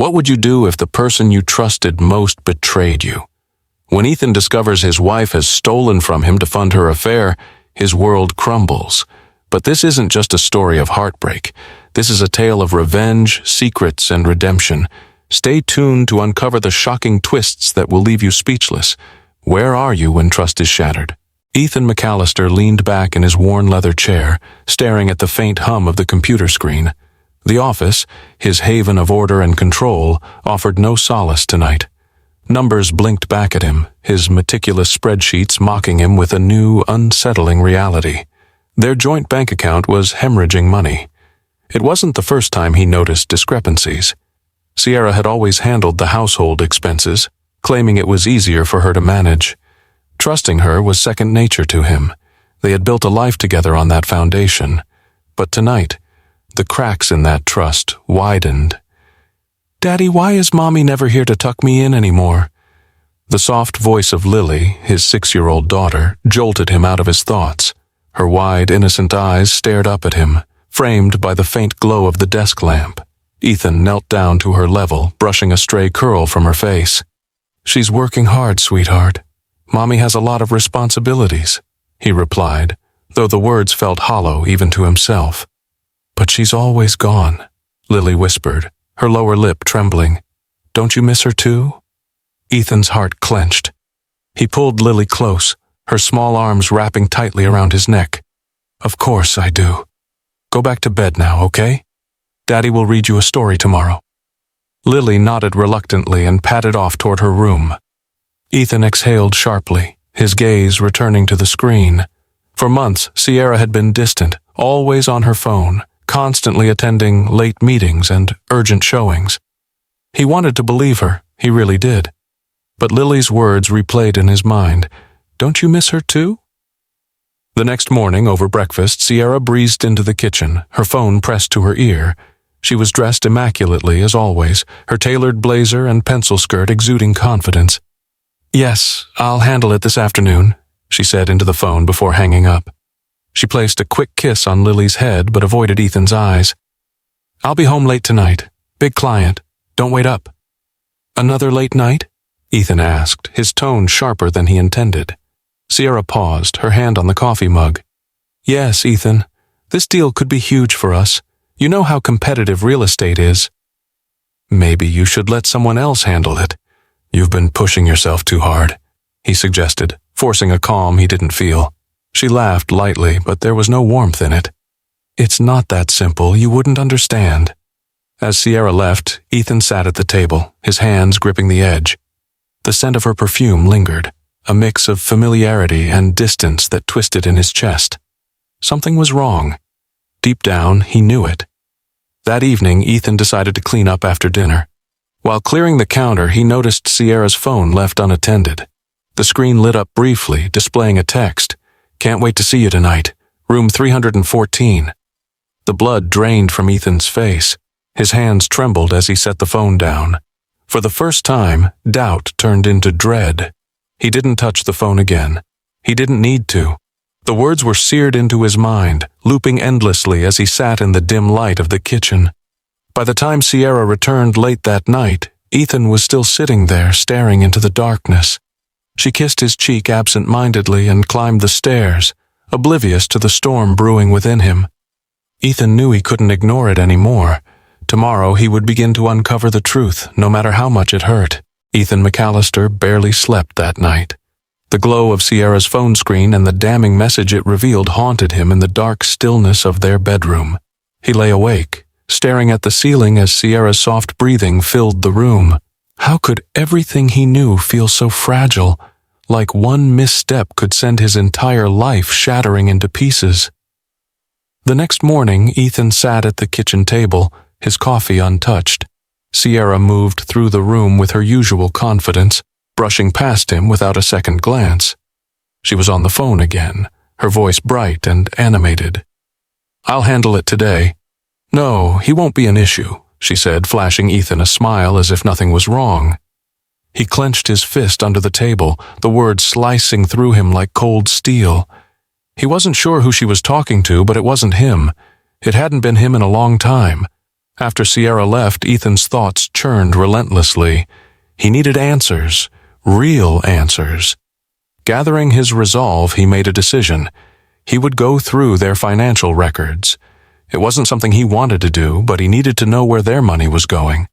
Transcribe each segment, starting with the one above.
What would you do if the person you trusted most betrayed you? When Ethan discovers his wife has stolen from him to fund her affair, his world crumbles. But this isn't just a story of heartbreak. This is a tale of revenge, secrets, and redemption. Stay tuned to uncover the shocking twists that will leave you speechless. Where are you when trust is shattered? Ethan McAllister leaned back in his worn leather chair, staring at the faint hum of the computer screen. The office, his haven of order and control, offered no solace tonight. Numbers blinked back at him, his meticulous spreadsheets mocking him with a new, unsettling reality. Their joint bank account was hemorrhaging money. It wasn't the first time he noticed discrepancies. Sierra had always handled the household expenses, claiming it was easier for her to manage. Trusting her was second nature to him. They had built a life together on that foundation. But tonight, the cracks in that trust widened. "Daddy, why is Mommy never here to tuck me in anymore?" The soft voice of Lily, his 6-year-old daughter, jolted him out of his thoughts. Her wide, innocent eyes stared up at him, framed by the faint glow of the desk lamp. Ethan knelt down to her level, brushing a stray curl from her face. "She's working hard, sweetheart. Mommy has a lot of responsibilities," he replied, though the words felt hollow even to himself. "But she's always gone," Lily whispered, her lower lip trembling. "Don't you miss her too?" Ethan's heart clenched. He pulled Lily close, her small arms wrapping tightly around his neck. "Of course I do. Go back to bed now, okay? Daddy will read you a story tomorrow." Lily nodded reluctantly and padded off toward her room. Ethan exhaled sharply, his gaze returning to the screen. For months, Sierra had been distant, always on her phone, constantly attending late meetings and urgent showings. He wanted to believe her, he really did. But Lily's words replayed in his mind. "Don't you miss her too?" The next morning, over breakfast, Sierra breezed into the kitchen, her phone pressed to her ear. She was dressed immaculately, as always, her tailored blazer and pencil skirt exuding confidence. "Yes, I'll handle it this afternoon," she said into the phone before hanging up. She placed a quick kiss on Lily's head but avoided Ethan's eyes. "I'll be home late tonight. Big client. Don't wait up." "Another late night?" Ethan asked, his tone sharper than he intended. Sierra paused, her hand on the coffee mug. "Yes, Ethan. This deal could be huge for us. You know how competitive real estate is." "Maybe you should let someone else handle it. You've been pushing yourself too hard," he suggested, forcing a calm he didn't feel. She laughed lightly, but there was no warmth in it. "It's not that simple. You wouldn't understand." As Sierra left, Ethan sat at the table, his hands gripping the edge. The scent of her perfume lingered, a mix of familiarity and distance that twisted in his chest. Something was wrong. Deep down, he knew it. That evening, Ethan decided to clean up after dinner. While clearing the counter, he noticed Sierra's phone left unattended. The screen lit up briefly, displaying a text. "Can't wait to see you tonight. Room 314. The blood drained from Ethan's face. His hands trembled as he set the phone down. For the first time, doubt turned into dread. He didn't touch the phone again. He didn't need to. The words were seared into his mind, looping endlessly as he sat in the dim light of the kitchen. By the time Sierra returned late that night, Ethan was still sitting there, staring into the darkness. She kissed his cheek absent-mindedly and climbed the stairs, oblivious to the storm brewing within him. Ethan knew he couldn't ignore it anymore. Tomorrow he would begin to uncover the truth, no matter how much it hurt. Ethan McAllister barely slept that night. The glow of Sierra's phone screen and the damning message it revealed haunted him in the dark stillness of their bedroom. He lay awake, staring at the ceiling as Sierra's soft breathing filled the room. How could everything he knew feel so fragile, like one misstep could send his entire life shattering into pieces? The next morning, Ethan sat at the kitchen table, his coffee untouched. Sierra moved through the room with her usual confidence, brushing past him without a second glance. She was on the phone again, her voice bright and animated. "I'll handle it today." "No, he won't be an issue," she said, flashing Ethan a smile as if nothing was wrong. He clenched his fist under the table, the words slicing through him like cold steel. He wasn't sure who she was talking to, but it wasn't him. It hadn't been him in a long time. After Sierra left, Ethan's thoughts churned relentlessly. He needed answers, real answers. Gathering his resolve, he made a decision. He would go through their financial records. It wasn't something he wanted to do, but he needed to know where their money was going.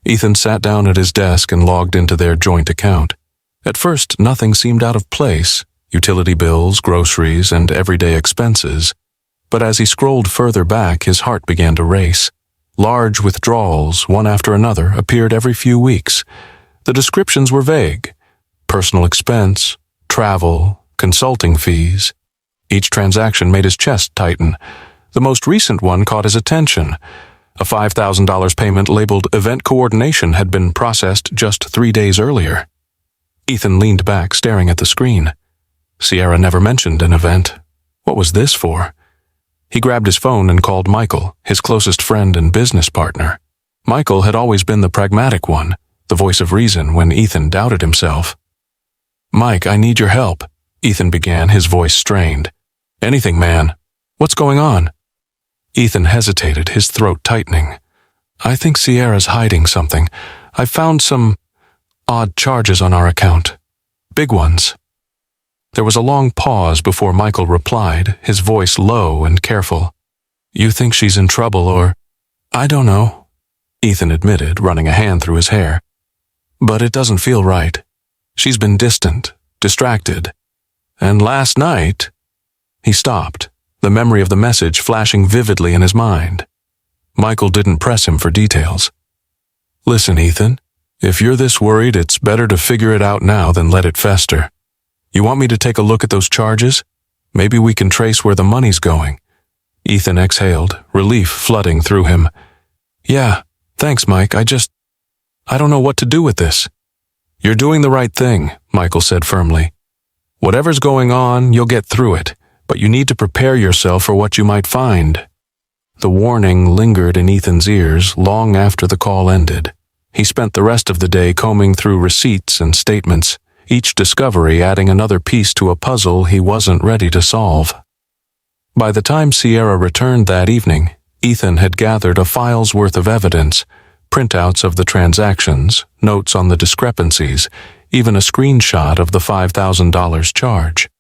Ethan sat down at his desk and logged into their joint account. At first, nothing seemed out of place: utility bills, groceries, and everyday expenses. But as he scrolled further back, his heart began to race. Large withdrawals, one after another, appeared every few weeks. The descriptions were vague: personal expense, travel, consulting fees. Each transaction made his chest tighten. The most recent one caught his attention. A $5,000 payment labeled event coordination had been processed just 3 days earlier. Ethan leaned back, staring at the screen. Sierra never mentioned an event. What was this for? He grabbed his phone and called Michael, his closest friend and business partner. Michael had always been the pragmatic one, the voice of reason when Ethan doubted himself. "Mike, I need your help," Ethan began, his voice strained. "Anything, man. What's going on?" Ethan hesitated, his throat tightening. "I think Sierra's hiding something. I found some odd charges on our account. Big ones." There was a long pause before Michael replied, his voice low and careful. "You think she's in trouble, or—" "I don't know," Ethan admitted, running a hand through his hair. "But it doesn't feel right. She's been distant, distracted. And last night—" He stopped, the memory of the message flashing vividly in his mind. Michael didn't press him for details. "Listen, Ethan, if you're this worried, it's better to figure it out now than let it fester. You want me to take a look at those charges? Maybe we can trace where the money's going." Ethan exhaled, relief flooding through him. "Yeah, thanks, Mike. I don't know what to do with this." "You're doing the right thing," Michael said firmly. "Whatever's going on, you'll get through it, but you need to prepare yourself for what you might find." The warning lingered in Ethan's ears long after the call ended. He spent the rest of the day combing through receipts and statements, each discovery adding another piece to a puzzle he wasn't ready to solve. By the time Sierra returned that evening, Ethan had gathered a file's worth of evidence: printouts of the transactions, notes on the discrepancies, even a screenshot of the $5,000 charge.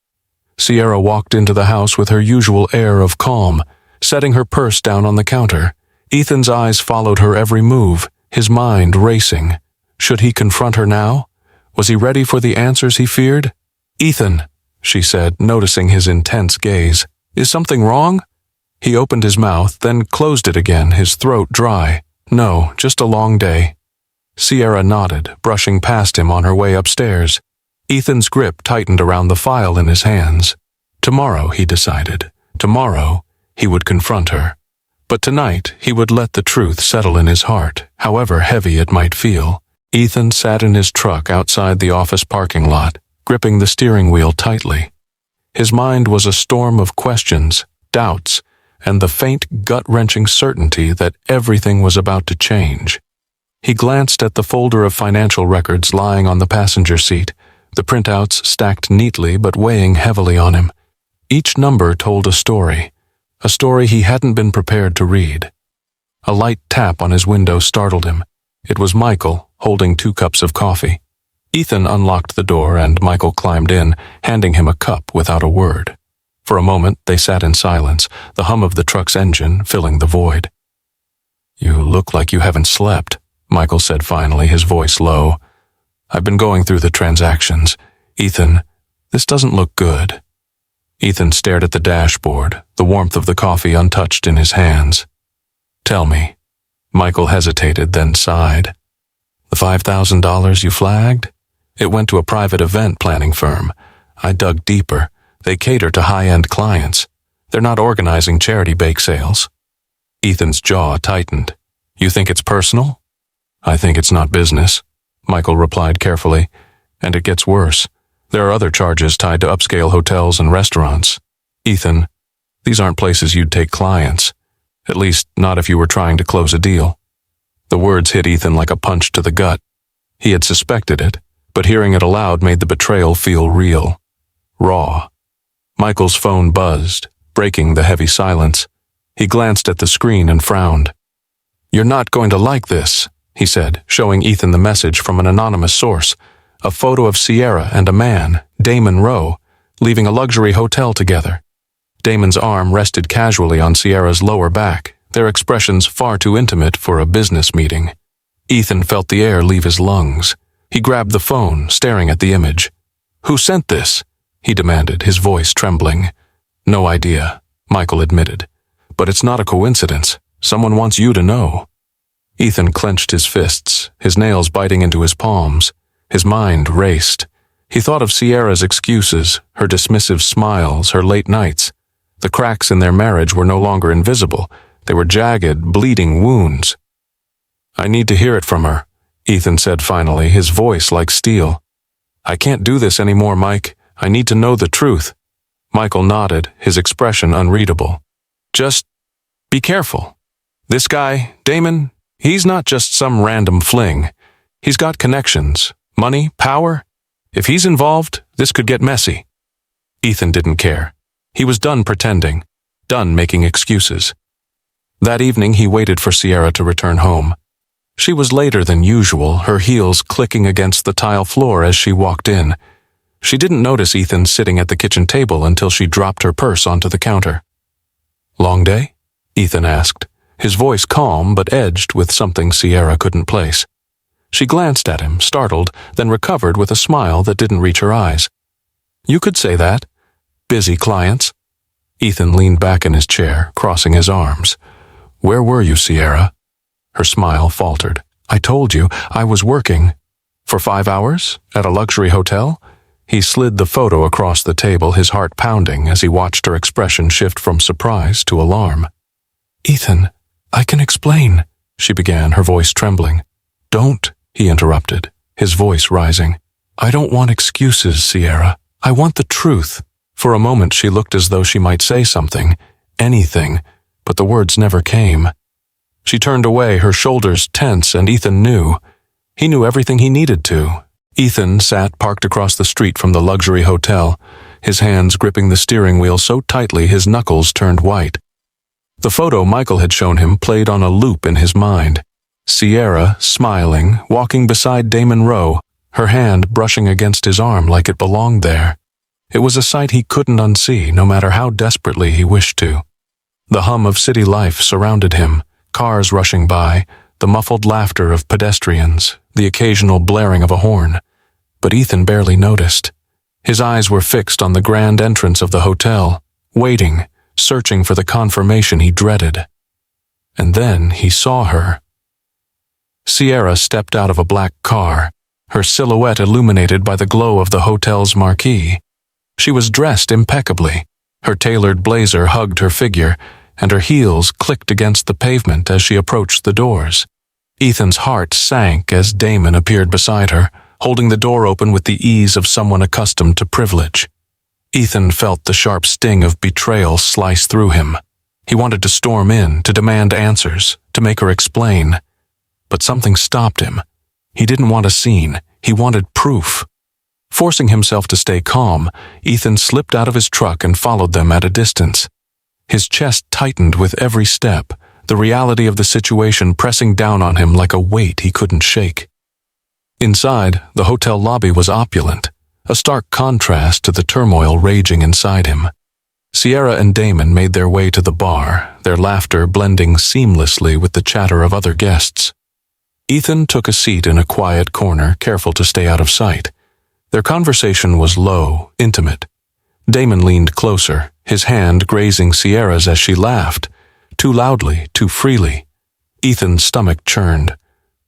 Sierra walked into the house with her usual air of calm, setting her purse down on the counter. Ethan's eyes followed her every move, his mind racing. Should he confront her now? Was he ready for the answers he feared? "Ethan," she said, noticing his intense gaze. "Is something wrong?" He opened his mouth, then closed it again, his throat dry. "No, just a long day." Sierra nodded, brushing past him on her way upstairs. Ethan's grip tightened around the file in his hands. Tomorrow, he decided. Tomorrow, he would confront her. But tonight, he would let the truth settle in his heart, however heavy it might feel. Ethan sat in his truck outside the office parking lot, gripping the steering wheel tightly. His mind was a storm of questions, doubts, and the faint, gut-wrenching certainty that everything was about to change. He glanced at the folder of financial records lying on the passenger seat, the printouts stacked neatly but weighing heavily on him. Each number told a story he hadn't been prepared to read. A light tap on his window startled him. It was Michael, holding 2 cups of coffee. Ethan unlocked the door and Michael climbed in, handing him a cup without a word. For a moment, they sat in silence, the hum of the truck's engine filling the void. "You look like you haven't slept," Michael said finally, his voice low. "I've been going through the transactions. Ethan, this doesn't look good." Ethan stared at the dashboard, the warmth of the coffee untouched in his hands. "Tell me." Michael hesitated, then sighed. "The $5,000 you flagged? It went to a private event planning firm. I dug deeper. They cater to high-end clients. They're not organizing charity bake sales." Ethan's jaw tightened. "You think it's personal?" "I think it's not business," Michael replied carefully. "And it gets worse. There are other charges tied to upscale hotels and restaurants. Ethan, these aren't places you'd take clients. At least, not if you were trying to close a deal." The words hit Ethan like a punch to the gut. He had suspected it, but hearing it aloud made the betrayal feel real. Raw. Michael's phone buzzed, breaking the heavy silence. He glanced at the screen and frowned. "You're not going to like this," he said, showing Ethan the message from an anonymous source. A photo of Sierra and a man, Damon Rowe, leaving a luxury hotel together. Damon's arm rested casually on Sierra's lower back, their expressions far too intimate for a business meeting. Ethan felt the air leave his lungs. He grabbed the phone, staring at the image. "Who sent this?" he demanded, his voice trembling. "No idea," Michael admitted. "But it's not a coincidence. Someone wants you to know." Ethan clenched his fists, his nails biting into his palms. His mind raced. He thought of Sierra's excuses, her dismissive smiles, her late nights. The cracks in their marriage were no longer invisible. They were jagged, bleeding wounds. "I need to hear it from her," Ethan said finally, his voice like steel. "I can't do this anymore, Mike. I need to know the truth." Michael nodded, his expression unreadable. "Just be careful. This guy, Damon, he's not just some random fling. He's got connections, money, power. If he's involved, this could get messy." Ethan didn't care. He was done pretending, done making excuses. That evening he waited for Sierra to return home. She was later than usual, her heels clicking against the tile floor as she walked in. She didn't notice Ethan sitting at the kitchen table until she dropped her purse onto the counter. "Long day?" Ethan asked, his voice calm but edged with something Sierra couldn't place. She glanced at him, startled, then recovered with a smile that didn't reach her eyes. "You could say that. Busy clients." Ethan leaned back in his chair, crossing his arms. "Where were you, Sierra?" Her smile faltered. "I told you, I was working." "For 5 hours? At a luxury hotel?" He slid the photo across the table, his heart pounding as he watched her expression shift from surprise to alarm. "Ethan, I can explain," she began, her voice trembling. "Don't," he interrupted, his voice rising. "I don't want excuses, Sierra. I want the truth." For a moment she looked as though she might say something, anything, but the words never came. She turned away, her shoulders tense, and Ethan knew. He knew everything he needed to. Ethan sat parked across the street from the luxury hotel, his hands gripping the steering wheel so tightly his knuckles turned white. The photo Michael had shown him played on a loop in his mind. Sierra, smiling, walking beside Damon Rowe, her hand brushing against his arm like it belonged there. It was a sight he couldn't unsee, no matter how desperately he wished to. The hum of city life surrounded him, cars rushing by, the muffled laughter of pedestrians, the occasional blaring of a horn. But Ethan barely noticed. His eyes were fixed on the grand entrance of the hotel, waiting, searching for the confirmation he dreaded. And then he saw her. Sierra stepped out of a black car, her silhouette illuminated by the glow of the hotel's marquee. She was dressed impeccably. Her tailored blazer hugged her figure, and her heels clicked against the pavement as she approached the doors. Ethan's heart sank as Damon appeared beside her, holding the door open with the ease of someone accustomed to privilege. Ethan felt the sharp sting of betrayal slice through him. He wanted to storm in, to demand answers, to make her explain. But something stopped him. He didn't want a scene. He wanted proof. Forcing himself to stay calm, Ethan slipped out of his truck and followed them at a distance. His chest tightened with every step, the reality of the situation pressing down on him like a weight he couldn't shake. Inside, the hotel lobby was opulent, a stark contrast to the turmoil raging inside him. Sierra and Damon made their way to the bar, their laughter blending seamlessly with the chatter of other guests. Ethan took a seat in a quiet corner, careful to stay out of sight. Their conversation was low, intimate. Damon leaned closer, his hand grazing Sierra's as she laughed, too loudly, too freely. Ethan's stomach churned.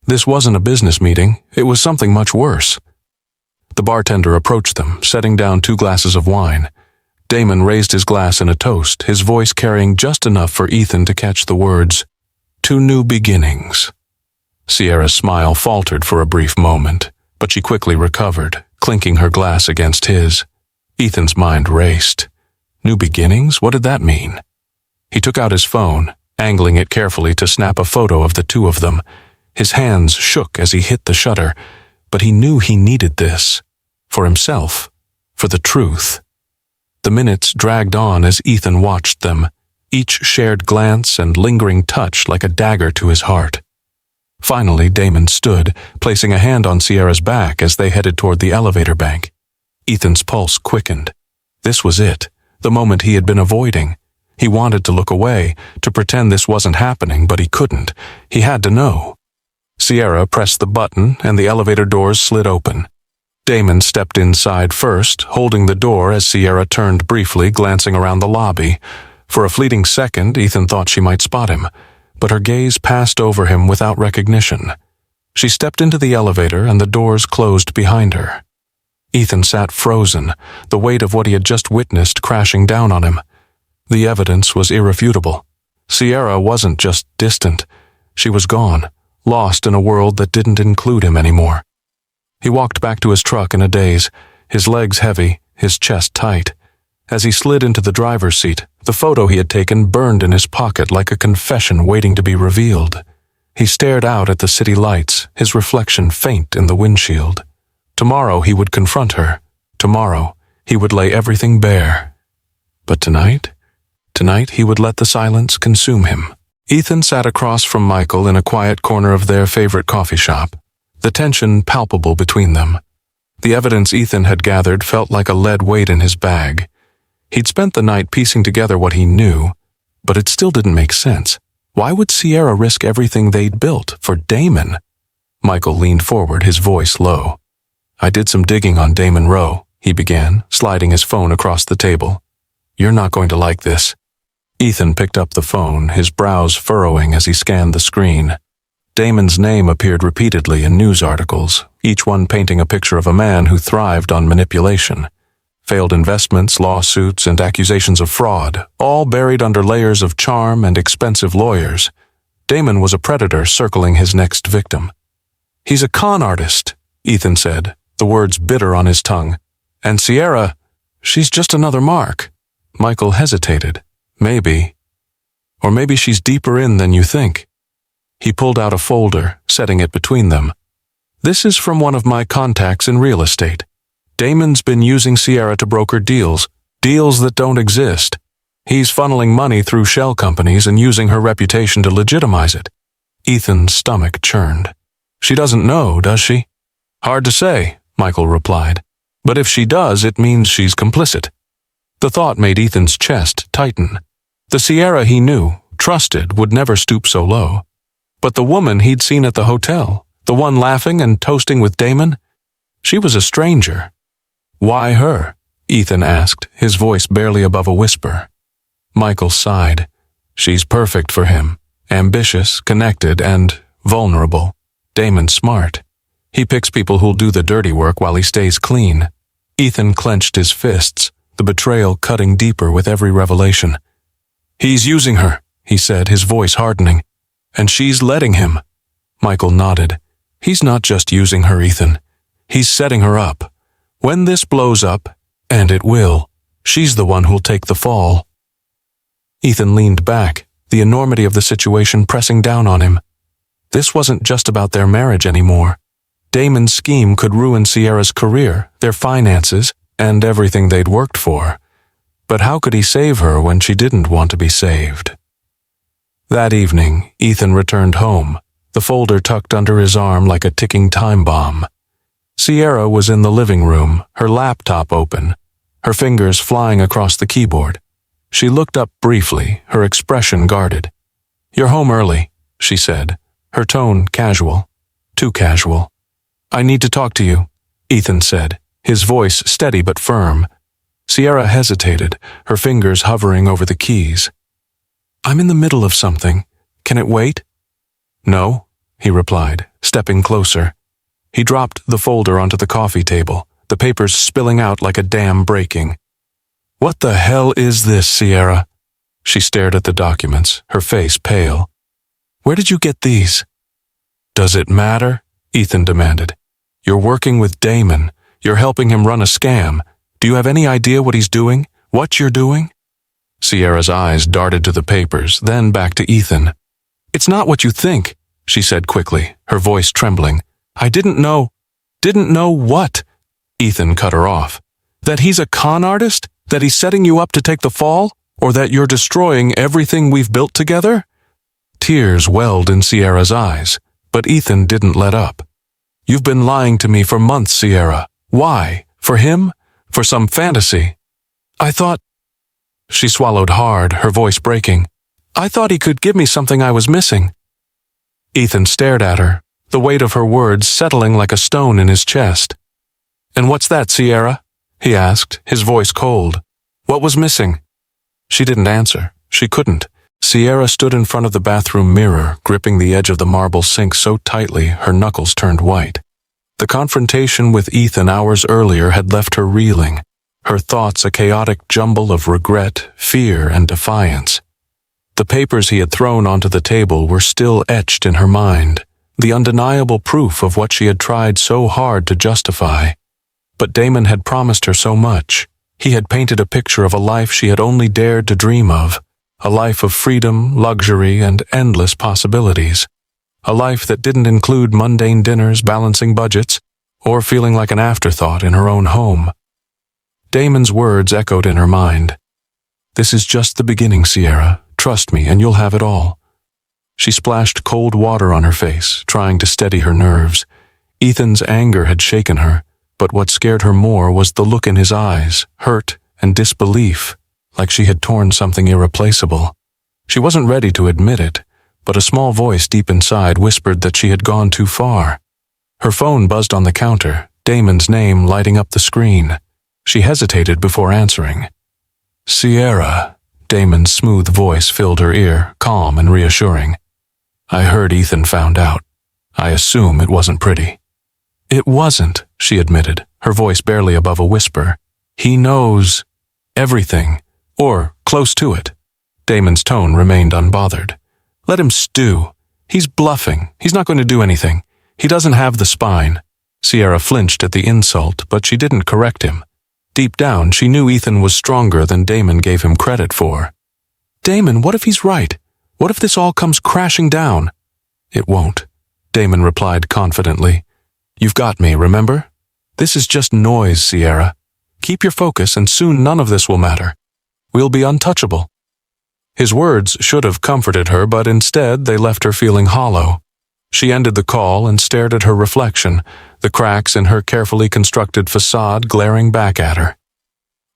This wasn't a business meeting, it was something much worse. The bartender approached them, setting down 2 glasses of wine. Damon raised his glass in a toast, his voice carrying just enough for Ethan to catch the words, "To new beginnings." Sierra's smile faltered for a brief moment, but she quickly recovered, clinking her glass against his. Ethan's mind raced. New beginnings? What did that mean? He took out his phone, angling it carefully to snap a photo of the two of them. His hands shook as he hit the shutter, but he knew he needed this. For himself. For the truth. The minutes dragged on as Ethan watched them, each shared glance and lingering touch like a dagger to his heart. Finally, Damon stood, placing a hand on Sierra's back as they headed toward the elevator bank. Ethan's pulse quickened. This was it, the moment he had been avoiding. He wanted to look away, to pretend this wasn't happening, but he couldn't. He had to know. Sierra pressed the button, and the elevator doors slid open. Damon stepped inside first, holding the door as Sierra turned briefly, glancing around the lobby. For a fleeting second, Ethan thought she might spot him, but her gaze passed over him without recognition. She stepped into the elevator, and the doors closed behind her. Ethan sat frozen, the weight of what he had just witnessed crashing down on him. The evidence was irrefutable. Sierra wasn't just distant. She was gone, lost in a world that didn't include him anymore. He walked back to his truck in a daze, his legs heavy, his chest tight. As he slid into the driver's seat, the photo he had taken burned in his pocket like a confession waiting to be revealed. He stared out at the city lights, his reflection faint in the windshield. Tomorrow he would confront her. Tomorrow he would lay everything bare. But tonight he would let the silence consume him. Ethan sat across from Michael in a quiet corner of their favorite coffee shop, the tension palpable between them. The evidence Ethan had gathered felt like a lead weight in his bag. He'd spent the night piecing together what he knew, but it still didn't make sense. Why would Sierra risk everything they'd built for Damon? Michael leaned forward, his voice low. "I did some digging on Damon Rowe," he began, sliding his phone across the table. "You're not going to like this." Ethan picked up the phone, his brows furrowing as he scanned the screen. Damon's name appeared repeatedly in news articles, each one painting a picture of a man who thrived on manipulation. Failed investments, lawsuits, and accusations of fraud, all buried under layers of charm and expensive lawyers. Damon was a predator circling his next victim. "He's a con artist," Ethan said, the words bitter on his tongue. "And Sierra, she's just another mark." Michael hesitated. "Maybe. Or maybe she's deeper in than you think." He pulled out a folder, setting it between them. "This is from one of my contacts in real estate. Damon's been using Sierra to broker deals that don't exist. He's funneling money through shell companies and using her reputation to legitimize it." Ethan's stomach churned. "She doesn't know, does she?" "Hard to say," Michael replied. "But if she does, it means she's complicit." The thought made Ethan's chest tighten. The Sierra he knew, trusted, would never stoop so low. But the woman he'd seen at the hotel, the one laughing and toasting with Damon, she was a stranger. "Why her?" Ethan asked, his voice barely above a whisper. Michael sighed. "She's perfect for him. Ambitious, connected, and vulnerable. Damon's smart. He picks people who'll do the dirty work while he stays clean." Ethan clenched his fists, the betrayal cutting deeper with every revelation. "He's using her," he said, his voice hardening. "And she's letting him." Michael nodded. "He's not just using her, Ethan. He's setting her up. When this blows up, and it will, she's the one who'll take the fall." Ethan leaned back, the enormity of the situation pressing down on him. This wasn't just about their marriage anymore. Damon's scheme could ruin Sierra's career, their finances, and everything they'd worked for. But how could he save her when she didn't want to be saved? That evening, Ethan returned home, the folder tucked under his arm like a ticking time bomb. Sierra was in the living room, her laptop open, her fingers flying across the keyboard. She looked up briefly, her expression guarded. "You're home early," she said, her tone casual. Too casual. "I need to talk to you," Ethan said, his voice steady but firm. Sierra hesitated, her fingers hovering over the keys. "I'm in the middle of something. Can it wait?" "No," he replied, stepping closer. He dropped the folder onto the coffee table, the papers spilling out like a dam breaking. "What the hell is this, Sierra?" She stared at the documents, her face pale. "Where did you get these?" "Does it matter?" Ethan demanded. "You're working with Damon. You're helping him run a scam. Do you have any idea what he's doing? What you're doing?" Sierra's eyes darted to the papers, then back to Ethan. "It's not what you think," she said quickly, her voice trembling. "I didn't know." "Didn't know what?" Ethan cut her off. "That he's a con artist? That he's setting you up to take the fall?" Or that you're destroying everything we've built together? Tears welled in Sierra's eyes, but Ethan didn't let up. You've been lying to me for months, Sierra. Why? For him? For some fantasy? I thought... She swallowed hard, her voice breaking. I thought he could give me something I was missing. Ethan stared at her, the weight of her words settling like a stone in his chest. And what's that, Sierra? He asked, his voice cold. What was missing? She didn't answer. She couldn't. Sierra stood in front of the bathroom mirror, gripping the edge of the marble sink so tightly her knuckles turned white. The confrontation with Ethan hours earlier had left her reeling, her thoughts a chaotic jumble of regret, fear, and defiance. The papers he had thrown onto the table were still etched in her mind, the undeniable proof of what she had tried so hard to justify. But Damon had promised her so much. He had painted a picture of a life she had only dared to dream of, a life of freedom, luxury, and endless possibilities. A life that didn't include mundane dinners, balancing budgets, or feeling like an afterthought in her own home. Damon's words echoed in her mind. This is just the beginning, Sierra. Trust me, and you'll have it all. She splashed cold water on her face, trying to steady her nerves. Ethan's anger had shaken her, but what scared her more was the look in his eyes, hurt and disbelief, like she had torn something irreplaceable. She wasn't ready to admit it, but a small voice deep inside whispered that she had gone too far. Her phone buzzed on the counter, Damon's name lighting up the screen. She hesitated before answering. Sierra, Damon's smooth voice filled her ear, calm and reassuring. I heard Ethan found out. I assume it wasn't pretty. It wasn't, she admitted, her voice barely above a whisper. He knows everything, or close to it. Damon's tone remained unbothered. Let him stew. He's bluffing. He's not going to do anything. He doesn't have the spine. Sierra flinched at the insult, but she didn't correct him. Deep down, she knew Ethan was stronger than Damon gave him credit for. Damon, what if he's right? What if this all comes crashing down? It won't, Damon replied confidently. You've got me, remember? This is just noise, Sierra. Keep your focus and soon none of this will matter. We'll be untouchable. His words should have comforted her, but instead they left her feeling hollow. She ended the call and stared at her reflection, the cracks in her carefully constructed facade glaring back at her.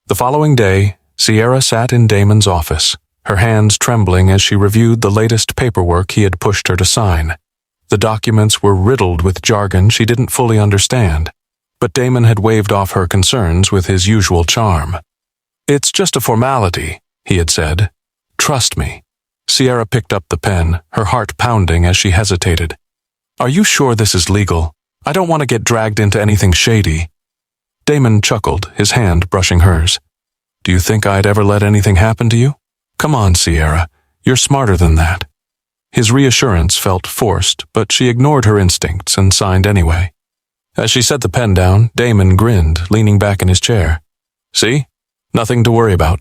The following day, Sierra sat in Damon's office, her hands trembling as she reviewed the latest paperwork he had pushed her to sign. The documents were riddled with jargon she didn't fully understand, but Damon had waved off her concerns with his usual charm. It's just a formality, he had said. Trust me. Sierra picked up the pen, her heart pounding as she hesitated. Are you sure this is legal? I don't want to get dragged into anything shady. Damon chuckled, his hand brushing hers. Do you think I'd ever let anything happen to you? Come on, Sierra. You're smarter than that. His reassurance felt forced, but she ignored her instincts and signed anyway. As she set the pen down, Damon grinned, leaning back in his chair. See? Nothing to worry about.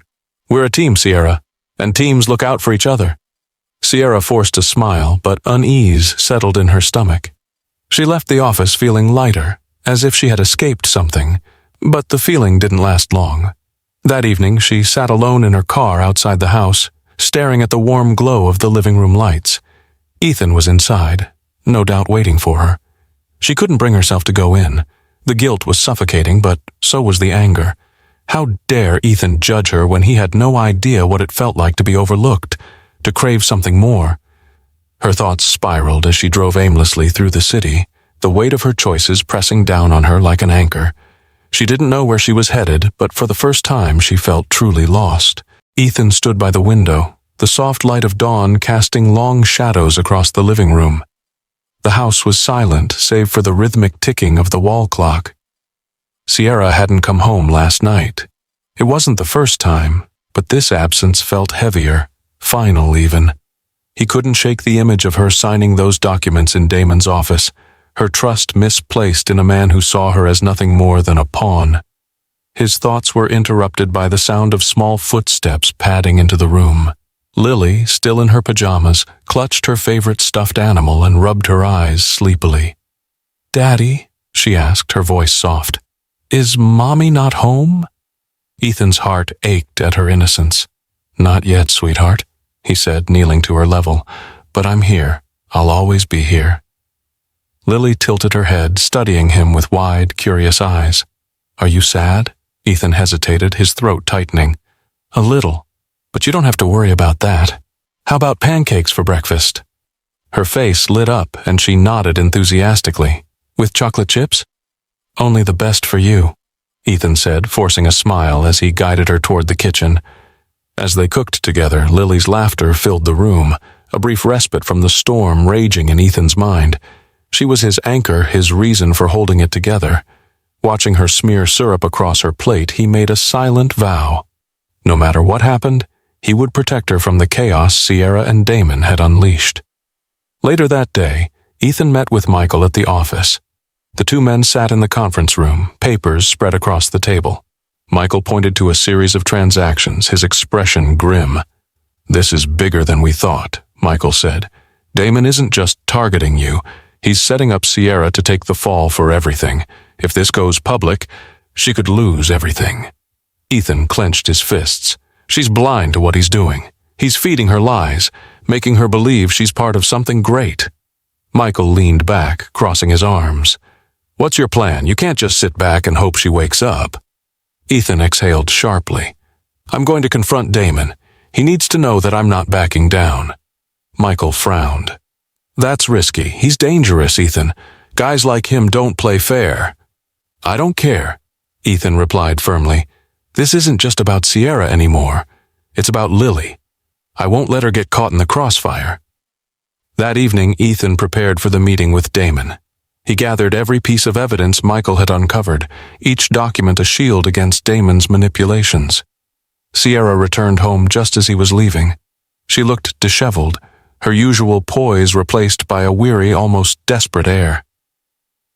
We're a team, Sierra, and teams look out for each other. Sierra forced a smile, but unease settled in her stomach. She left the office feeling lighter, as if she had escaped something, but the feeling didn't last long. That evening, she sat alone in her car outside the house, staring at the warm glow of the living room lights. Ethan was inside, no doubt waiting for her. She couldn't bring herself to go in. The guilt was suffocating, but so was the anger. How dare Ethan judge her when he had no idea what it felt like to be overlooked, to crave something more? Her thoughts spiraled as she drove aimlessly through the city, the weight of her choices pressing down on her like an anchor. She didn't know where she was headed, but for the first time she felt truly lost. Ethan stood by the window, the soft light of dawn casting long shadows across the living room. The house was silent, save for the rhythmic ticking of the wall clock. Sierra hadn't come home last night. It wasn't the first time, but this absence felt heavier, final even. He couldn't shake the image of her signing those documents in Damon's office, her trust misplaced in a man who saw her as nothing more than a pawn. His thoughts were interrupted by the sound of small footsteps padding into the room. Lily, still in her pajamas, clutched her favorite stuffed animal and rubbed her eyes sleepily. "Daddy," she asked, her voice soft, "is Mommy not home?" Ethan's heart ached at her innocence. "Not yet, sweetheart," he said, kneeling to her level. "But I'm here. I'll always be here." Lily tilted her head, studying him with wide, curious eyes. "Are you sad?" Ethan hesitated, his throat tightening. "A little, but you don't have to worry about that. How about pancakes for breakfast?" Her face lit up, and she nodded enthusiastically. "With chocolate chips?" "Only the best for you," Ethan said, forcing a smile as he guided her toward the kitchen. As they cooked together, Lily's laughter filled the room, a brief respite from the storm raging in Ethan's mind. She was his anchor, his reason for holding it together. Watching her smear syrup across her plate, he made a silent vow. No matter what happened, he would protect her from the chaos Sierra and Damon had unleashed. Later that day, Ethan met with Michael at the office. The two men sat in the conference room, papers spread across the table. Michael pointed to a series of transactions, his expression grim. "This is bigger than we thought," Michael said. "Damon isn't just targeting you. He's setting up Sierra to take the fall for everything. If this goes public, she could lose everything." Ethan clenched his fists. "She's blind to what he's doing. He's feeding her lies, making her believe she's part of something great." Michael leaned back, crossing his arms. "What's your plan? You can't just sit back and hope she wakes up." Ethan exhaled sharply. "I'm going to confront Damon. He needs to know that I'm not backing down." Michael frowned. "That's risky. He's dangerous, Ethan. Guys like him don't play fair." "I don't care," Ethan replied firmly. "This isn't just about Sierra anymore. It's about Lily. I won't let her get caught in the crossfire." That evening, Ethan prepared for the meeting with Damon. He gathered every piece of evidence Michael had uncovered, each document a shield against Damon's manipulations. Sierra returned home just as he was leaving. She looked disheveled, her usual poise replaced by a weary, almost desperate air.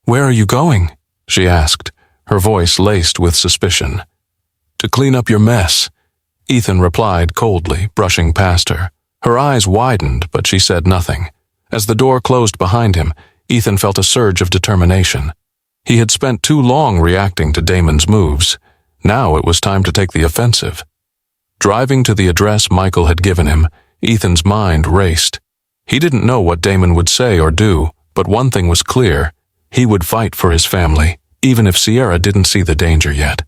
"Where are you going?" she asked, her voice laced with suspicion. "To clean up your mess," Ethan replied coldly, brushing past her. Her eyes widened, but she said nothing. As the door closed behind him, Ethan felt a surge of determination. He had spent too long reacting to Damon's moves. Now it was time to take the offensive. Driving to the address Michael had given him, Ethan's mind raced. He didn't know what Damon would say or do, but one thing was clear. He would fight for his family, even if Sierra didn't see the danger yet.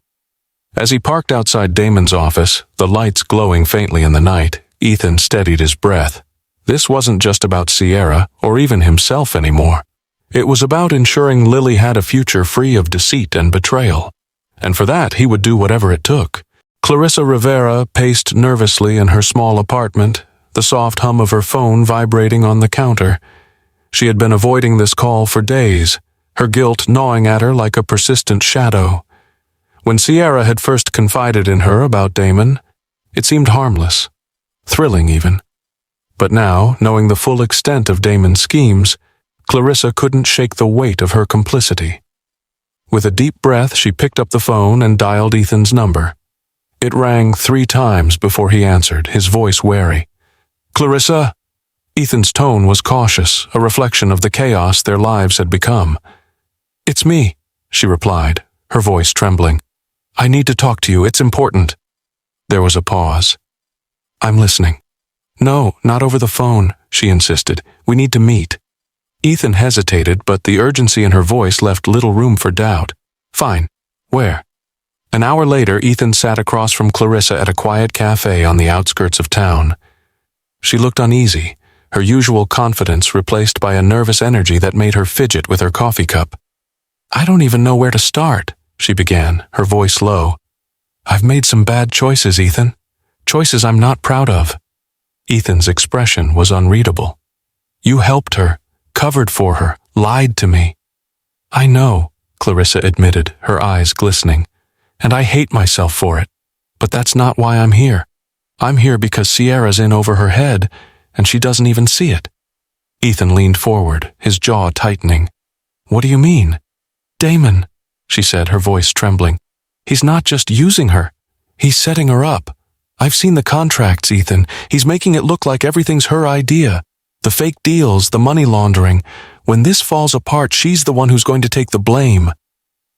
As he parked outside Damon's office, the lights glowing faintly in the night, Ethan steadied his breath. This wasn't just about Sierra, or even himself anymore. It was about ensuring Lily had a future free of deceit and betrayal. And for that, he would do whatever it took. Clarissa Rivera paced nervously in her small apartment, the soft hum of her phone vibrating on the counter. She had been avoiding this call for days, her guilt gnawing at her like a persistent shadow. When Sierra had first confided in her about Damon, it seemed harmless, thrilling even. But now, knowing the full extent of Damon's schemes, Clarissa couldn't shake the weight of her complicity. With a deep breath, she picked up the phone and dialed Ethan's number. It rang 3 times before he answered, his voice wary. "Clarissa?" Ethan's tone was cautious, a reflection of the chaos their lives had become. "It's me," she replied, her voice trembling. "I need to talk to you. It's important." There was a pause. "I'm listening." "No, not over the phone," she insisted. "We need to meet." Ethan hesitated, but the urgency in her voice left little room for doubt. "Fine. Where?" An hour later, Ethan sat across from Clarissa at a quiet cafe on the outskirts of town. She looked uneasy, her usual confidence replaced by a nervous energy that made her fidget with her coffee cup. "I don't even know where to start," she began, her voice low. "I've made some bad choices, Ethan. Choices I'm not proud of." Ethan's expression was unreadable. "You helped her, covered for her, lied to me." "I know," Clarissa admitted, her eyes glistening. "And I hate myself for it. But that's not why I'm here. I'm here because Sierra's in over her head, and she doesn't even see it." Ethan leaned forward, his jaw tightening. "What do you mean?" "Damon," she said, her voice trembling. "He's not just using her. He's setting her up. I've seen the contracts, Ethan. He's making it look like everything's her idea. The fake deals, the money laundering. When this falls apart, she's the one who's going to take the blame."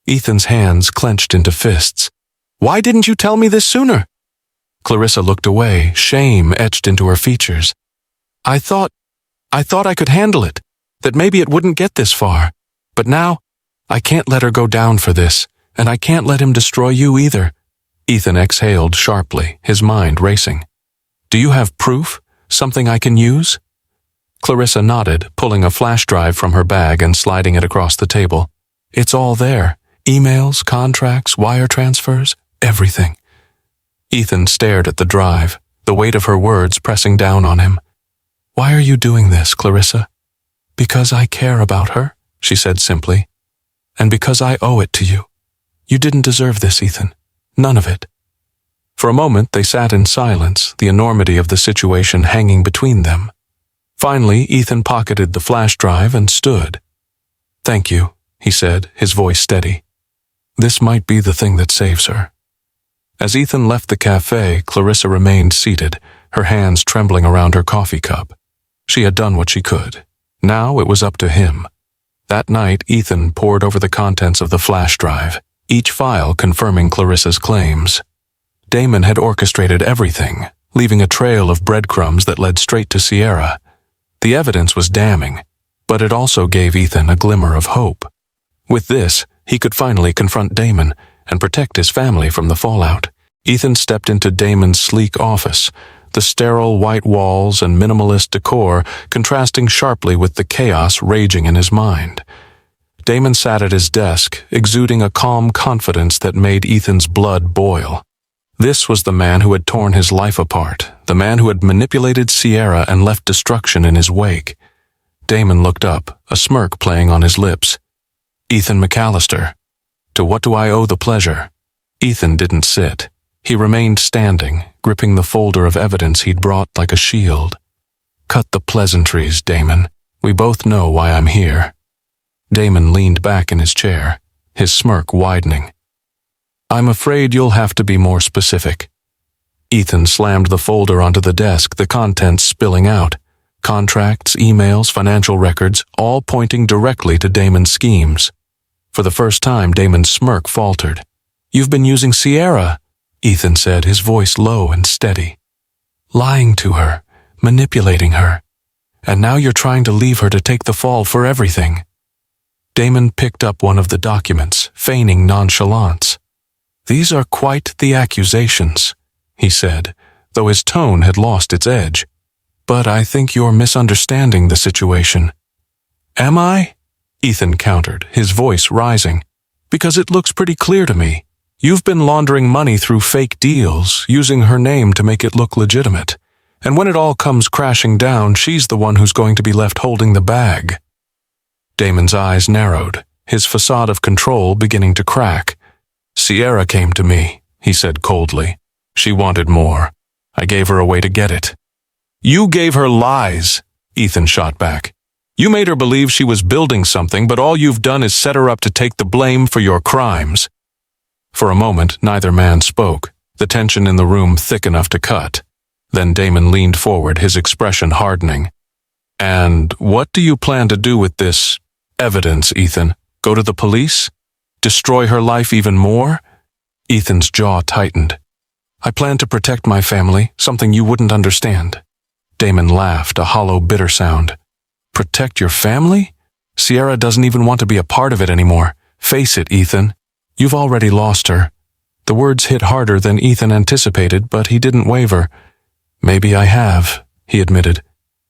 Ethan's hands clenched into fists. "Why didn't you tell me this sooner?" Clarissa looked away, shame etched into her features. I thought I could handle it, that maybe it wouldn't get this far. But now, I can't let her go down for this, and I can't let him destroy you either. Ethan exhaled sharply, his mind racing. Do you have proof? Something I can use? Clarissa nodded, pulling a flash drive from her bag and sliding it across the table. It's all there. Emails, contracts, wire transfers, everything. Ethan stared at the drive, the weight of her words pressing down on him. Why are you doing this, Clarissa? Because I care about her, she said simply. And because I owe it to you. You didn't deserve this, Ethan. None of it. For a moment they sat in silence, the enormity of the situation hanging between them. Finally, Ethan pocketed the flash drive and stood. Thank you, he said, his voice steady. This might be the thing that saves her. As Ethan left the cafe, Clarissa remained seated, her hands trembling around her coffee cup. She had done what she could. Now it was up to him. That night, Ethan pored over the contents of the flash drive, each file confirming Clarissa's claims. Damon had orchestrated everything, leaving a trail of breadcrumbs that led straight to Sierra. The evidence was damning, but it also gave Ethan a glimmer of hope. With this, he could finally confront Damon and protect his family from the fallout. Ethan stepped into Damon's sleek office, the sterile white walls and minimalist decor contrasting sharply with the chaos raging in his mind. Damon sat at his desk, exuding a calm confidence that made Ethan's blood boil. This was the man who had torn his life apart, the man who had manipulated Sierra and left destruction in his wake. Damon looked up, a smirk playing on his lips. Ethan McAllister. To what do I owe the pleasure? Ethan didn't sit. He remained standing, gripping the folder of evidence he'd brought like a shield. Cut the pleasantries, Damon. We both know why I'm here. Damon leaned back in his chair, his smirk widening. I'm afraid you'll have to be more specific. Ethan slammed the folder onto the desk, the contents spilling out. Contracts, emails, financial records, all pointing directly to Damon's schemes. For the first time, Damon's smirk faltered. You've been using Sierra, Ethan said, his voice low and steady. Lying to her, manipulating her. And now you're trying to leave her to take the fall for everything. Damon picked up one of the documents, feigning nonchalance. These are quite the accusations, he said, though his tone had lost its edge. But I think you're misunderstanding the situation. Am I? Ethan countered, his voice rising. Because it looks pretty clear to me. You've been laundering money through fake deals, using her name to make it look legitimate. And when it all comes crashing down, she's the one who's going to be left holding the bag. Damon's eyes narrowed, his facade of control beginning to crack. Sierra came to me, he said coldly. She wanted more. I gave her a way to get it. You gave her lies, Ethan shot back. You made her believe she was building something, but all you've done is set her up to take the blame for your crimes. For a moment, neither man spoke, the tension in the room thick enough to cut. Then Damon leaned forward, his expression hardening. And what do you plan to do with this evidence, Ethan? Go to the police? Destroy her life even more? Ethan's jaw tightened. I plan to protect my family, something you wouldn't understand. Damon laughed, a hollow, bitter sound. Protect your family? Sierra doesn't even want to be a part of it anymore. Face it, Ethan. You've already lost her. The words hit harder than Ethan anticipated, but he didn't waver. Maybe I have, he admitted.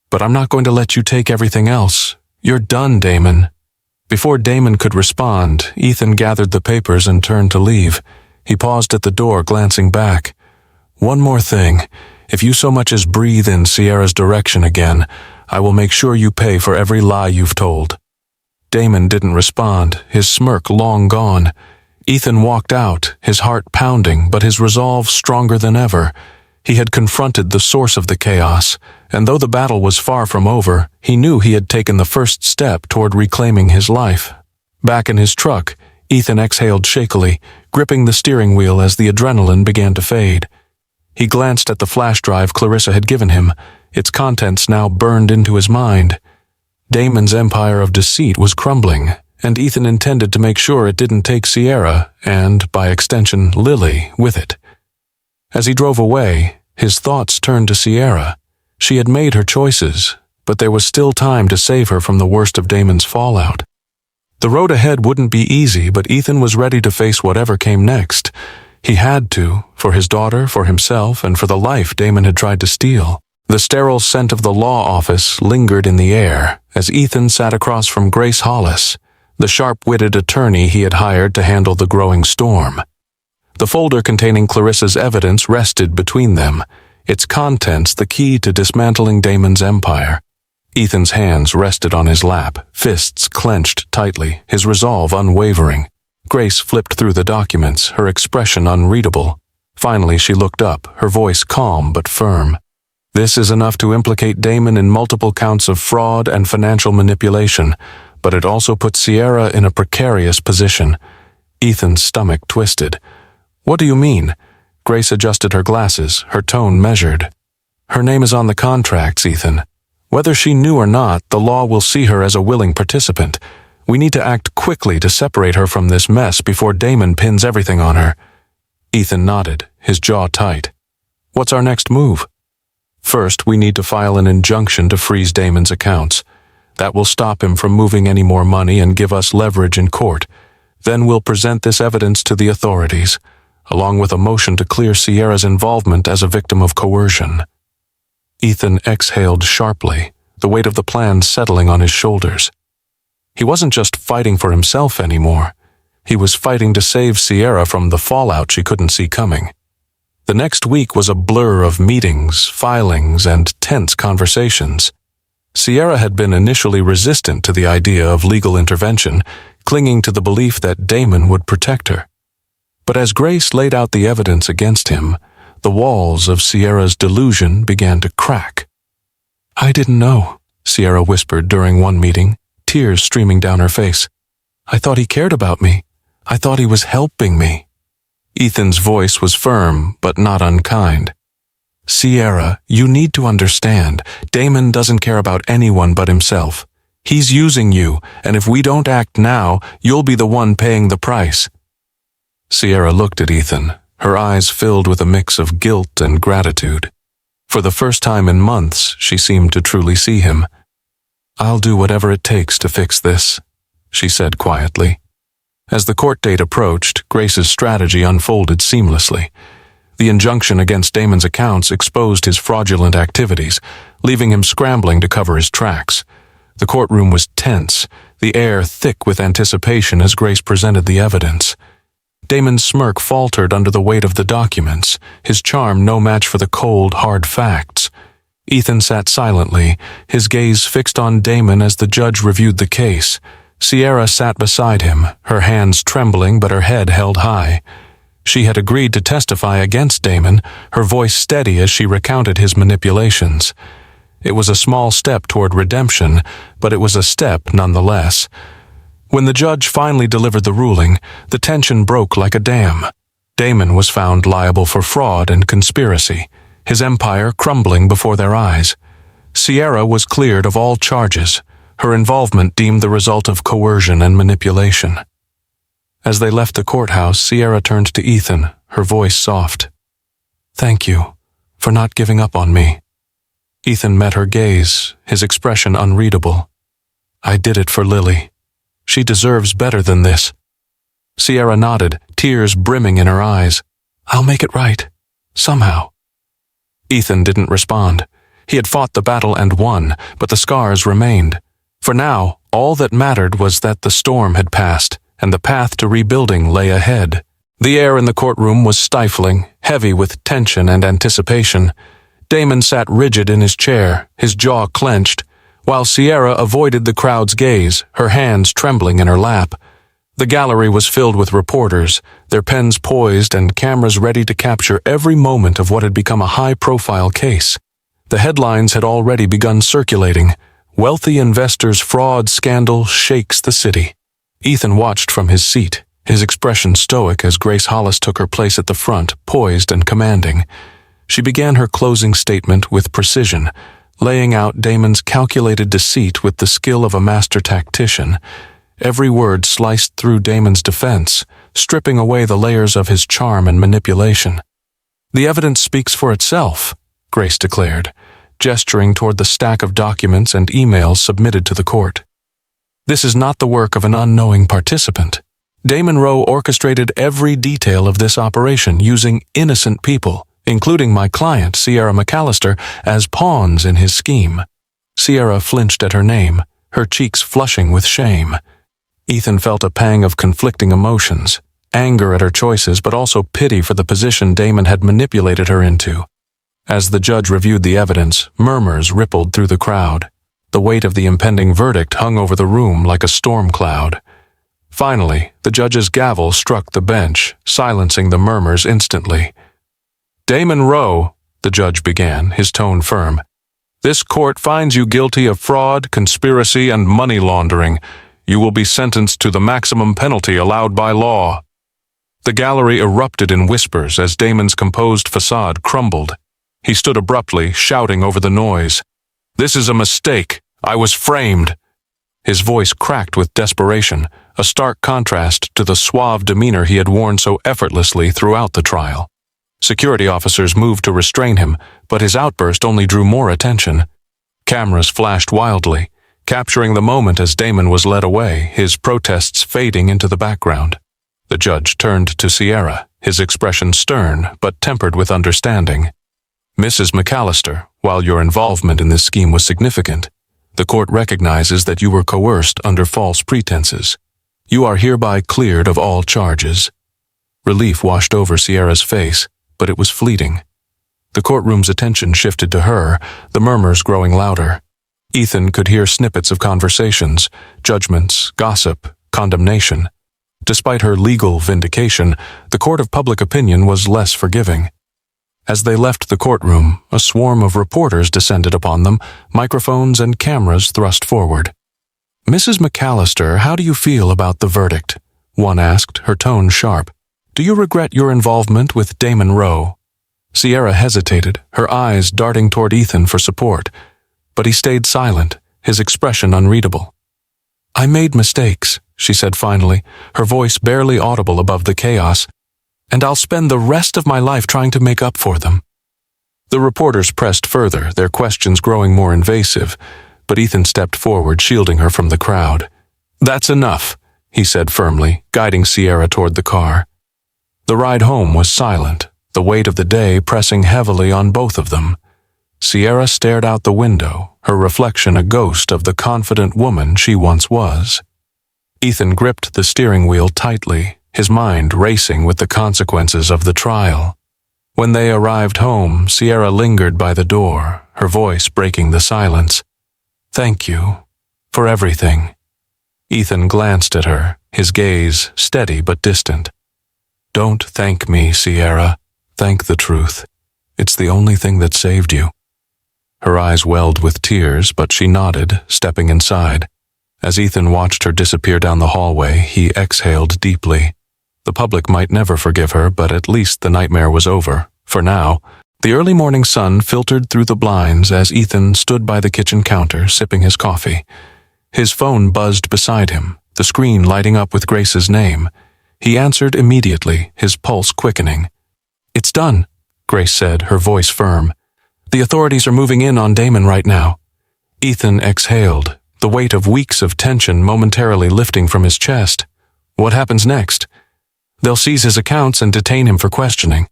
But I'm not going to let you take everything else. You're done, Damon. Before Damon could respond, Ethan gathered the papers and turned to leave. He paused at the door, glancing back. One more thing. If you so much as breathe in Sierra's direction again, I will make sure you pay for every lie you've told. Damon didn't respond, his smirk long gone. Ethan walked out, his heart pounding, but his resolve stronger than ever. He had confronted the source of the chaos, and though the battle was far from over, he knew he had taken the first step toward reclaiming his life. Back in his truck, Ethan exhaled shakily, gripping the steering wheel as the adrenaline began to fade. He glanced at the flash drive Clarissa had given him, its contents now burned into his mind. Damon's empire of deceit was crumbling, and Ethan intended to make sure it didn't take Sierra, and, by extension, Lily, with it. As he drove away, his thoughts turned to Sierra. She had made her choices, but there was still time to save her from the worst of Damon's fallout. The road ahead wouldn't be easy, but Ethan was ready to face whatever came next. He had to, for his daughter, for himself, and for the life Damon had tried to steal. The sterile scent of the law office lingered in the air as Ethan sat across from Grace Hollis, the sharp-witted attorney he had hired to handle the growing storm. The folder containing Clarissa's evidence rested between them, its contents the key to dismantling Damon's empire. Ethan's hands rested on his lap, fists clenched tightly, his resolve unwavering. Grace flipped through the documents, her expression unreadable. Finally, she looked up, her voice calm but firm. "This is enough to implicate Damon in multiple counts of fraud and financial manipulation, but it also puts Sierra in a precarious position." Ethan's stomach twisted. "What do you mean?" Grace adjusted her glasses, her tone measured. "Her name is on the contracts, Ethan. Whether she knew or not, the law will see her as a willing participant. We need to act quickly to separate her from this mess before Damon pins everything on her." Ethan nodded, his jaw tight. "What's our next move?" "First, we need to file an injunction to freeze Damon's accounts. That will stop him from moving any more money and give us leverage in court. Then we'll present this evidence to the authorities, along with a motion to clear Sierra's involvement as a victim of coercion." Ethan exhaled sharply, the weight of the plan settling on his shoulders. He wasn't just fighting for himself anymore. He was fighting to save Sierra from the fallout she couldn't see coming. The next week was a blur of meetings, filings, and tense conversations. Sierra had been initially resistant to the idea of legal intervention, clinging to the belief that Damon would protect her. But as Grace laid out the evidence against him, the walls of Sierra's delusion began to crack. "I didn't know," Sierra whispered during one meeting, tears streaming down her face. "I thought he cared about me. I thought he was helping me." Ethan's voice was firm, but not unkind. "Sierra, you need to understand, Damon doesn't care about anyone but himself. He's using you, and if we don't act now, you'll be the one paying the price." Sierra looked at Ethan, her eyes filled with a mix of guilt and gratitude. For the first time in months, she seemed to truly see him. "I'll do whatever it takes to fix this," she said quietly. As the court date approached, Grace's strategy unfolded seamlessly. The injunction against Damon's accounts exposed his fraudulent activities, leaving him scrambling to cover his tracks. The courtroom was tense, the air thick with anticipation as Grace presented the evidence. Damon's smirk faltered under the weight of the documents, his charm no match for the cold, hard facts. Ethan sat silently, his gaze fixed on Damon as the judge reviewed the case. Sierra sat beside him, her hands trembling but her head held high. She had agreed to testify against Damon, her voice steady as she recounted his manipulations. It was a small step toward redemption, but it was a step nonetheless. When the judge finally delivered the ruling, the tension broke like a dam. Damon was found liable for fraud and conspiracy, his empire crumbling before their eyes. Sierra was cleared of all charges, her involvement deemed the result of coercion and manipulation. As they left the courthouse, Sierra turned to Ethan, her voice soft. "Thank you for not giving up on me." Ethan met her gaze, his expression unreadable. "I did it for Lily. She deserves better than this." Sierra nodded, tears brimming in her eyes. "I'll make it right. Somehow." Ethan didn't respond. He had fought the battle and won, but the scars remained. For now, all that mattered was that the storm had passed, and the path to rebuilding lay ahead. The air in the courtroom was stifling, heavy with tension and anticipation. Damon sat rigid in his chair, his jaw clenched, while Sierra avoided the crowd's gaze, her hands trembling in her lap. The gallery was filled with reporters, their pens poised and cameras ready to capture every moment of what had become a high-profile case. The headlines had already begun circulating. "Wealthy investors' fraud scandal shakes the city." Ethan watched from his seat, his expression stoic as Grace Hollis took her place at the front, poised and commanding. She began her closing statement with precision, laying out Damon's calculated deceit with the skill of a master tactician. Every word sliced through Damon's defense, stripping away the layers of his charm and manipulation. "The evidence speaks for itself," Grace declared, gesturing toward the stack of documents and emails submitted to the court. "This is not the work of an unknowing participant. Damon Rowe orchestrated every detail of this operation using innocent people, including my client, Sierra McAllister, as pawns in his scheme." Sierra flinched at her name, her cheeks flushing with shame. Ethan felt a pang of conflicting emotions, anger at her choices, but also pity for the position Damon had manipulated her into. As the judge reviewed the evidence, murmurs rippled through the crowd. The weight of the impending verdict hung over the room like a storm cloud. Finally, the judge's gavel struck the bench, silencing the murmurs instantly. "Damon Rowe," the judge began, his tone firm, "this court finds you guilty of fraud, conspiracy, and money laundering. You will be sentenced to the maximum penalty allowed by law." The gallery erupted in whispers as Damon's composed facade crumbled. He stood abruptly, shouting over the noise. "This is a mistake. I was framed." His voice cracked with desperation, a stark contrast to the suave demeanor he had worn so effortlessly throughout the trial. Security officers moved to restrain him, but his outburst only drew more attention. Cameras flashed wildly, capturing the moment as Damon was led away, his protests fading into the background. The judge turned to Sierra, his expression stern but tempered with understanding. "Mrs. McAllister, while your involvement in this scheme was significant, the court recognizes that you were coerced under false pretenses. You are hereby cleared of all charges." Relief washed over Sierra's face, but it was fleeting. The courtroom's attention shifted to her, the murmurs growing louder. Ethan could hear snippets of conversations, judgments, gossip, condemnation. Despite her legal vindication, the court of public opinion was less forgiving. As they left the courtroom, a swarm of reporters descended upon them, microphones and cameras thrust forward. "Mrs. McAllister, how do you feel about the verdict?" one asked, her tone sharp. "Do you regret your involvement with Damon Rowe?" Sierra hesitated, her eyes darting toward Ethan for support, but he stayed silent, his expression unreadable. "I made mistakes," she said finally, her voice barely audible above the chaos, "and I'll spend the rest of my life trying to make up for them." The reporters pressed further, their questions growing more invasive, but Ethan stepped forward, shielding her from the crowd. "That's enough," he said firmly, guiding Sierra toward the car. The ride home was silent, the weight of the day pressing heavily on both of them. Sierra stared out the window, her reflection a ghost of the confident woman she once was. Ethan gripped the steering wheel tightly, his mind racing with the consequences of the trial. When they arrived home, Sierra lingered by the door, her voice breaking the silence. "Thank you for everything." Ethan glanced at her, his gaze steady but distant. "Don't thank me, Sierra. Thank the truth. It's the only thing that saved you." Her eyes welled with tears, but she nodded, stepping inside. As Ethan watched her disappear down the hallway, he exhaled deeply. The public might never forgive her, but at least the nightmare was over, for now. The early morning sun filtered through the blinds as Ethan stood by the kitchen counter, sipping his coffee. His phone buzzed beside him, the screen lighting up with Grace's name. He answered immediately, his pulse quickening. "It's done," Grace said, her voice firm. "The authorities are moving in on Damon right now." Ethan exhaled, the weight of weeks of tension momentarily lifting from his chest. "What happens next?" "They'll seize his accounts and detain him for questioning.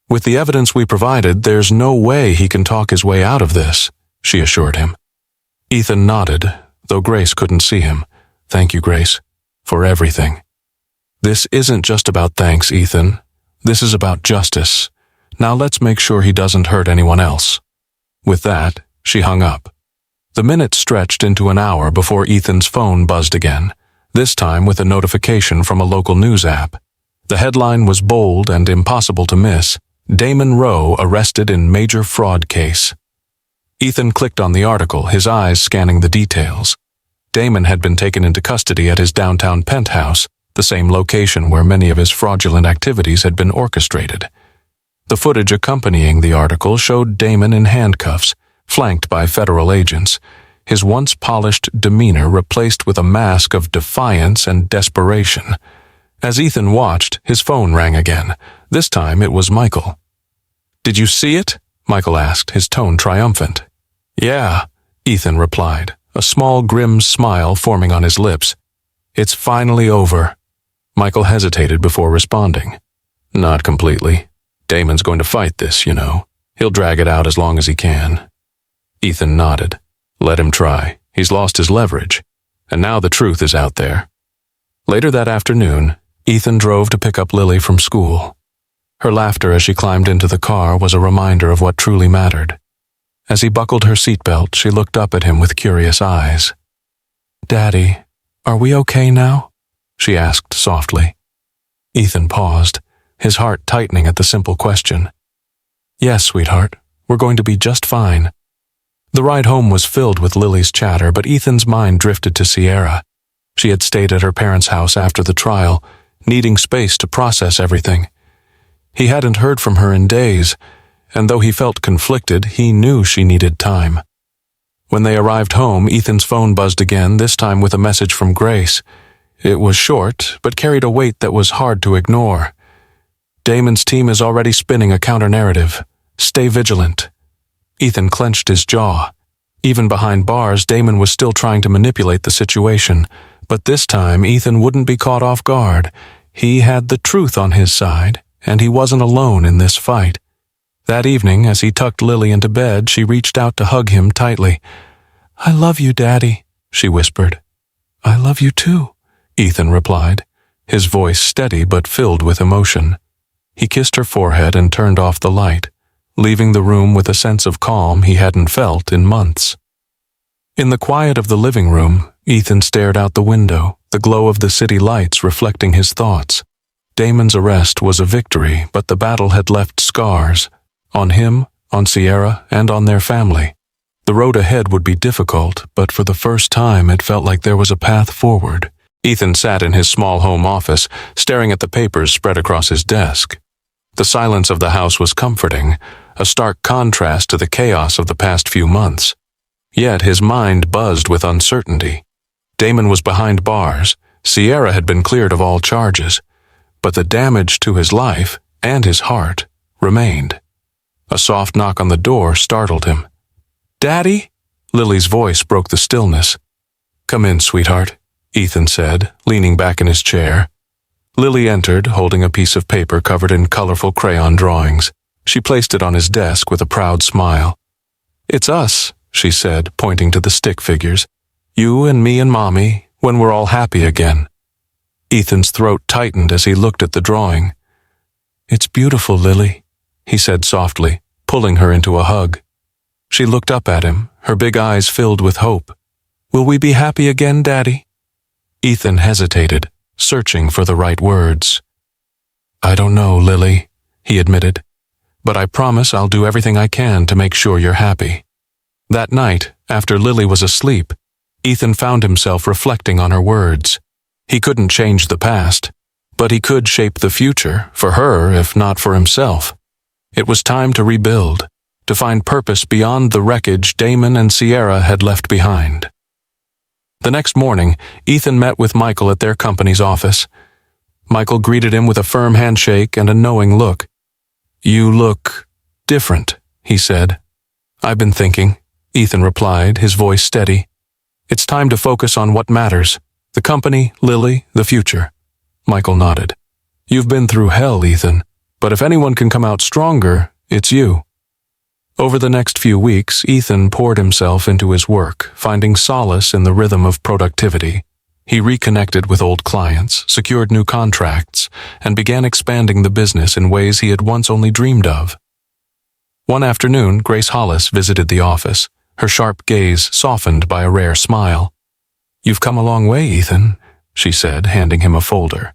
With the evidence we provided, there's no way he can talk his way out of this," she assured him. Ethan nodded, though Grace couldn't see him. "Thank you, Grace, for everything." "This isn't just about thanks, Ethan. This is about justice. Now let's make sure he doesn't hurt anyone else." With that, she hung up. The minutes stretched into an hour before Ethan's phone buzzed again, this time with a notification from a local news app. The headline was bold and impossible to miss: "Damon Rowe arrested in major fraud case." Ethan clicked on the article, his eyes scanning the details. Damon had been taken into custody at his downtown penthouse, the same location where many of his fraudulent activities had been orchestrated. The footage accompanying the article showed Damon in handcuffs, flanked by federal agents, his once polished demeanor replaced with a mask of defiance and desperation. As Ethan watched, his phone rang again. This time it was Michael. "Did you see it?" Michael asked, his tone triumphant. "Yeah," Ethan replied, a small grim smile forming on his lips. "It's finally over." Michael hesitated before responding. "Not completely. Damon's going to fight this, you know. He'll drag it out as long as he can." Ethan nodded. "Let him try. He's lost his leverage. And now the truth is out there." Later that afternoon, Ethan drove to pick up Lily from school. Her laughter as she climbed into the car was a reminder of what truly mattered. As he buckled her seatbelt, she looked up at him with curious eyes. "Daddy, are we okay now?" she asked softly. Ethan paused, his heart tightening at the simple question. "Yes, sweetheart, we're going to be just fine." The ride home was filled with Lily's chatter, but Ethan's mind drifted to Sierra. She had stayed at her parents' house after the trial, needing space to process everything. He hadn't heard from her in days, and though he felt conflicted, he knew she needed time. When they arrived home, Ethan's phone buzzed again, this time with a message from Grace. It was short, but carried a weight that was hard to ignore. "Damon's team is already spinning a counter-narrative. Stay vigilant." Ethan clenched his jaw. Even behind bars, Damon was still trying to manipulate the situation, but this time Ethan wouldn't be caught off guard. He had the truth on his side, and he wasn't alone in this fight. That evening, as he tucked Lily into bed, she reached out to hug him tightly. "I love you, Daddy," she whispered. "I love you too," Ethan replied, his voice steady but filled with emotion. He kissed her forehead and turned off the light, leaving the room with a sense of calm he hadn't felt in months. In the quiet of the living room, Ethan stared out the window, the glow of the city lights reflecting his thoughts. Damon's arrest was a victory, but the battle had left scars. On him, on Sierra, and on their family. The road ahead would be difficult, but for the first time it felt like there was a path forward. Ethan sat in his small home office, staring at the papers spread across his desk. The silence of the house was comforting, a stark contrast to the chaos of the past few months. Yet his mind buzzed with uncertainty. Damon was behind bars, Sierra had been cleared of all charges, but the damage to his life and his heart remained. A soft knock on the door startled him. "Daddy?" Lily's voice broke the stillness. "Come in, sweetheart," Ethan said, leaning back in his chair. Lily entered, holding a piece of paper covered in colorful crayon drawings. She placed it on his desk with a proud smile. "It's us," she said, pointing to the stick figures. "You and me and Mommy, when we're all happy again." Ethan's throat tightened as he looked at the drawing. "It's beautiful, Lily," he said softly, pulling her into a hug. She looked up at him, her big eyes filled with hope. "Will we be happy again, Daddy?" Ethan hesitated, searching for the right words. "I don't know, Lily," he admitted, "but I promise I'll do everything I can to make sure you're happy." That night, after Lily was asleep, Ethan found himself reflecting on her words. He couldn't change the past, but he could shape the future, for her if not for himself. It was time to rebuild, to find purpose beyond the wreckage Damon and Sierra had left behind. The next morning, Ethan met with Michael at their company's office. Michael greeted him with a firm handshake and a knowing look. "You look different," he said. "I've been thinking," Ethan replied, his voice steady. "It's time to focus on what matters. The company, Lily, the future." Michael nodded. "You've been through hell, Ethan, but if anyone can come out stronger, it's you." Over the next few weeks, Ethan poured himself into his work, finding solace in the rhythm of productivity. He reconnected with old clients, secured new contracts, and began expanding the business in ways he had once only dreamed of. One afternoon, Grace Hollis visited the office, her sharp gaze softened by a rare smile. "You've come a long way, Ethan," she said, handing him a folder.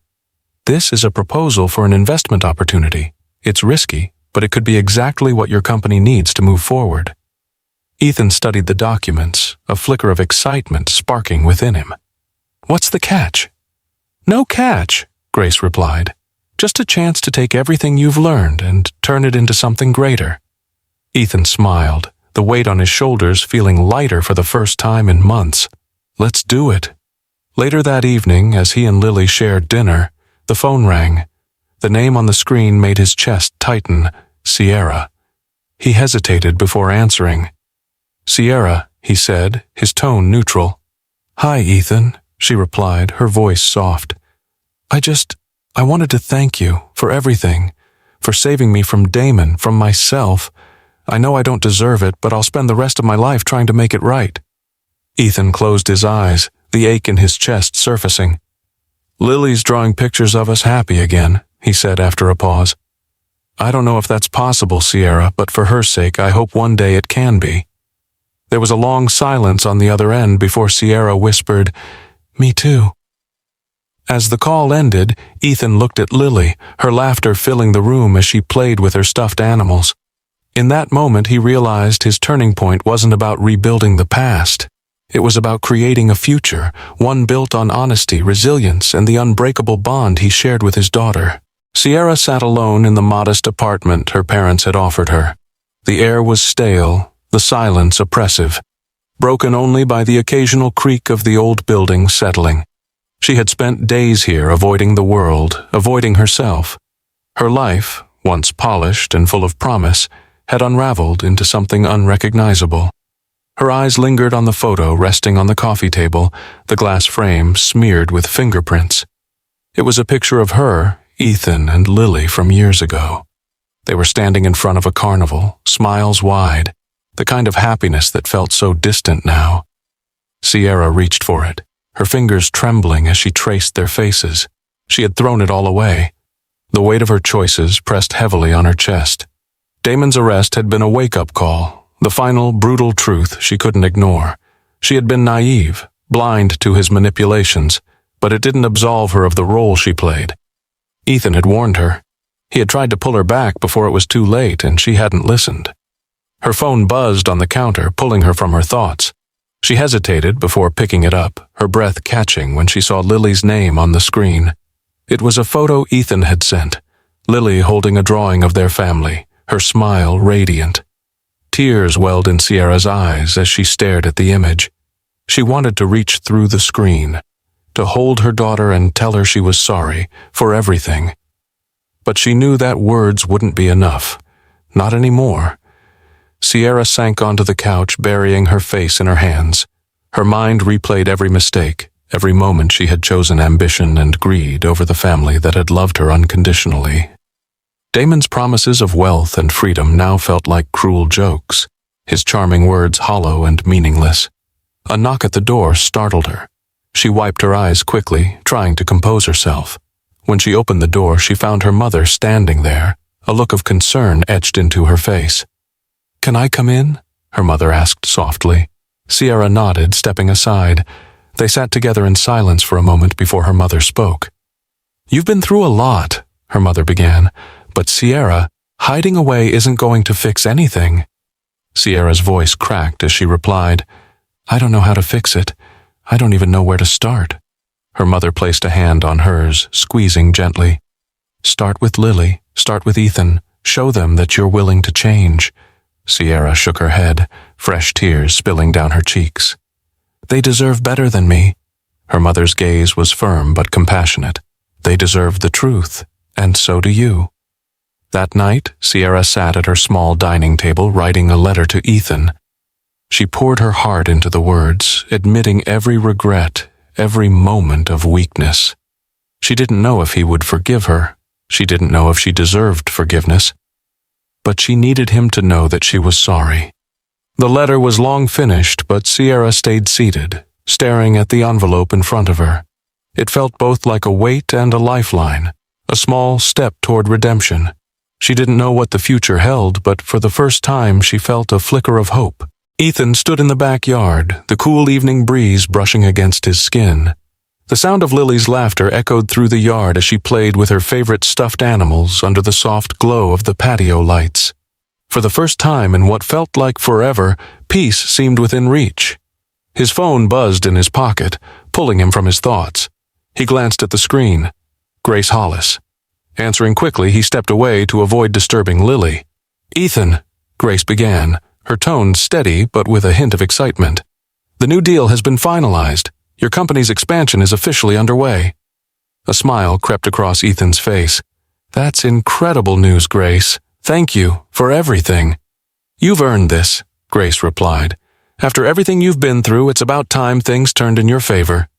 "This is a proposal for an investment opportunity. It's risky, but it could be exactly what your company needs to move forward." Ethan studied the documents, a flicker of excitement sparking within him. "What's the catch?" "No catch," Grace replied. "Just a chance to take everything you've learned and turn it into something greater." Ethan smiled, the weight on his shoulders feeling lighter for the first time in months. "Let's do it." Later that evening, as he and Lily shared dinner, the phone rang. The name on the screen made his chest tighten. Sierra. He hesitated before answering. "Sierra," he said, his tone neutral. "Hi, Ethan," she replied, her voice soft. I wanted to thank you for everything, for saving me from Damon, from myself. I know I don't deserve it, but I'll spend the rest of my life trying to make it right." Ethan closed his eyes, the ache in his chest surfacing. "Lily's drawing pictures of us happy again," he said after a pause. "I don't know if that's possible, Sierra, but for her sake I hope one day it can be." There was a long silence on the other end before Sierra whispered, "Me too." As the call ended, Ethan looked at Lily, her laughter filling the room as she played with her stuffed animals. In that moment he realized his turning point wasn't about rebuilding the past. It was about creating a future, one built on honesty, resilience, and the unbreakable bond he shared with his daughter. Sierra sat alone in the modest apartment her parents had offered her. The air was stale, the silence oppressive, broken only by the occasional creak of the old building settling. She had spent days here avoiding the world, avoiding herself. Her life, once polished and full of promise, had unraveled into something unrecognizable. Her eyes lingered on the photo resting on the coffee table, the glass frame smeared with fingerprints. It was a picture of her, Ethan, and Lily from years ago. They were standing in front of a carnival, smiles wide, the kind of happiness that felt so distant now. Sierra reached for it, her fingers trembling as she traced their faces. She had thrown it all away. The weight of her choices pressed heavily on her chest. Damon's arrest had been a wake-up call, the final, brutal truth she couldn't ignore. She had been naive, blind to his manipulations, but it didn't absolve her of the role she played. Ethan had warned her. He had tried to pull her back before it was too late, and she hadn't listened. Her phone buzzed on the counter, pulling her from her thoughts. She hesitated before picking it up, her breath catching when she saw Lily's name on the screen. It was a photo Ethan had sent, Lily holding a drawing of their family, her smile radiant. Tears welled in Sierra's eyes as she stared at the image. She wanted to reach through the screen, to hold her daughter and tell her she was sorry for everything. But she knew that words wouldn't be enough. Not anymore. Sierra sank onto the couch, burying her face in her hands. Her mind replayed every mistake, every moment she had chosen ambition and greed over the family that had loved her unconditionally. Damon's promises of wealth and freedom now felt like cruel jokes, his charming words hollow and meaningless. A knock at the door startled her. She wiped her eyes quickly, trying to compose herself. When she opened the door, she found her mother standing there, a look of concern etched into her face. "Can I come in?" her mother asked softly. Sierra nodded, stepping aside. They sat together in silence for a moment before her mother spoke. "You've been through a lot," her mother began, "but Sierra, hiding away isn't going to fix anything." Sierra's voice cracked as she replied, "I don't know how to fix it. I don't even know where to start." Her mother placed a hand on hers, squeezing gently. "Start with Lily, start with Ethan. Show them that you're willing to change." Sierra shook her head, fresh tears spilling down her cheeks. "They deserve better than me." Her mother's gaze was firm but compassionate. "They deserve the truth, and so do you." That night, Sierra sat at her small dining table writing a letter to Ethan. She poured her heart into the words, admitting every regret, every moment of weakness. She didn't know if he would forgive her. She didn't know if she deserved forgiveness. But she needed him to know that she was sorry. The letter was long finished, but Sierra stayed seated, staring at the envelope in front of her. It felt both like a weight and a lifeline, a small step toward redemption. She didn't know what the future held, but for the first time she felt a flicker of hope. Ethan stood in the backyard, the cool evening breeze brushing against his skin. The sound of Lily's laughter echoed through the yard as she played with her favorite stuffed animals under the soft glow of the patio lights. For the first time in what felt like forever, peace seemed within reach. His phone buzzed in his pocket, pulling him from his thoughts. He glanced at the screen. Grace Hollis. Answering quickly, he stepped away to avoid disturbing Lily. "Ethan," Grace began, her tone steady but with a hint of excitement. "The new deal has been finalized. Your company's expansion is officially underway." A smile crept across Ethan's face. "That's incredible news, Grace. Thank you for everything." "You've earned this," Grace replied. "After everything you've been through, it's about time things turned in your favor."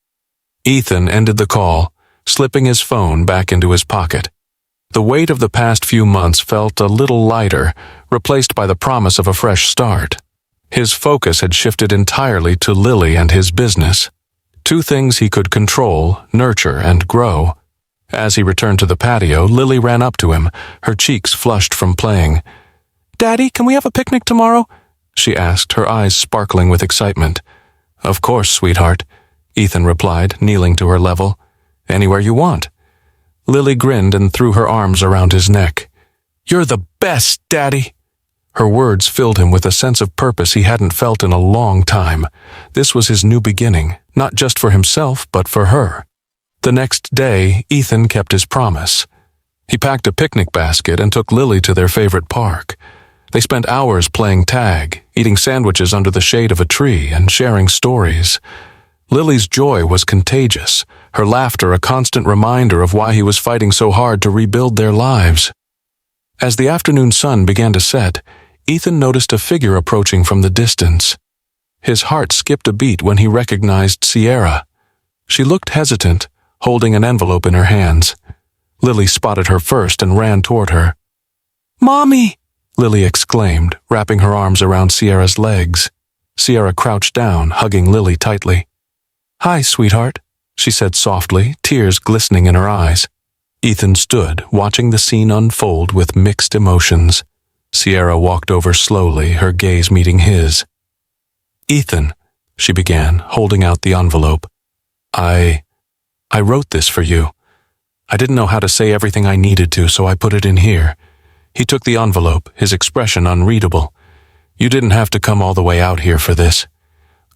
Ethan ended the call, slipping his phone back into his pocket. The weight of the past few months felt a little lighter, replaced by the promise of a fresh start. His focus had shifted entirely to Lily and his business, two things he could control, nurture, and grow. As he returned to the patio, Lily ran up to him, her cheeks flushed from playing. "Daddy, can we have a picnic tomorrow?" she asked, her eyes sparkling with excitement. "Of course, sweetheart," Ethan replied, kneeling to her level. "Anywhere you want." Lily grinned and threw her arms around his neck. "You're the best, Daddy!" Her words filled him with a sense of purpose he hadn't felt in a long time. This was his new beginning, not just for himself, but for her. The next day, Ethan kept his promise. He packed a picnic basket and took Lily to their favorite park. They spent hours playing tag, eating sandwiches under the shade of a tree, and sharing stories. Lily's joy was contagious, her laughter a constant reminder of why he was fighting so hard to rebuild their lives. As the afternoon sun began to set, Ethan noticed a figure approaching from the distance. His heart skipped a beat when he recognized Sierra. She looked hesitant, holding an envelope in her hands. Lily spotted her first and ran toward her. "Mommy!" Lily exclaimed, wrapping her arms around Sierra's legs. Sierra crouched down, hugging Lily tightly. "Hi, sweetheart," she said softly, tears glistening in her eyes. Ethan stood, watching the scene unfold with mixed emotions. Sierra walked over slowly, her gaze meeting his. "Ethan," she began, holding out the envelope. I wrote this for you. I didn't know how to say everything I needed to, so I put it in here." He took the envelope, his expression unreadable. "You didn't have to come all the way out here for this."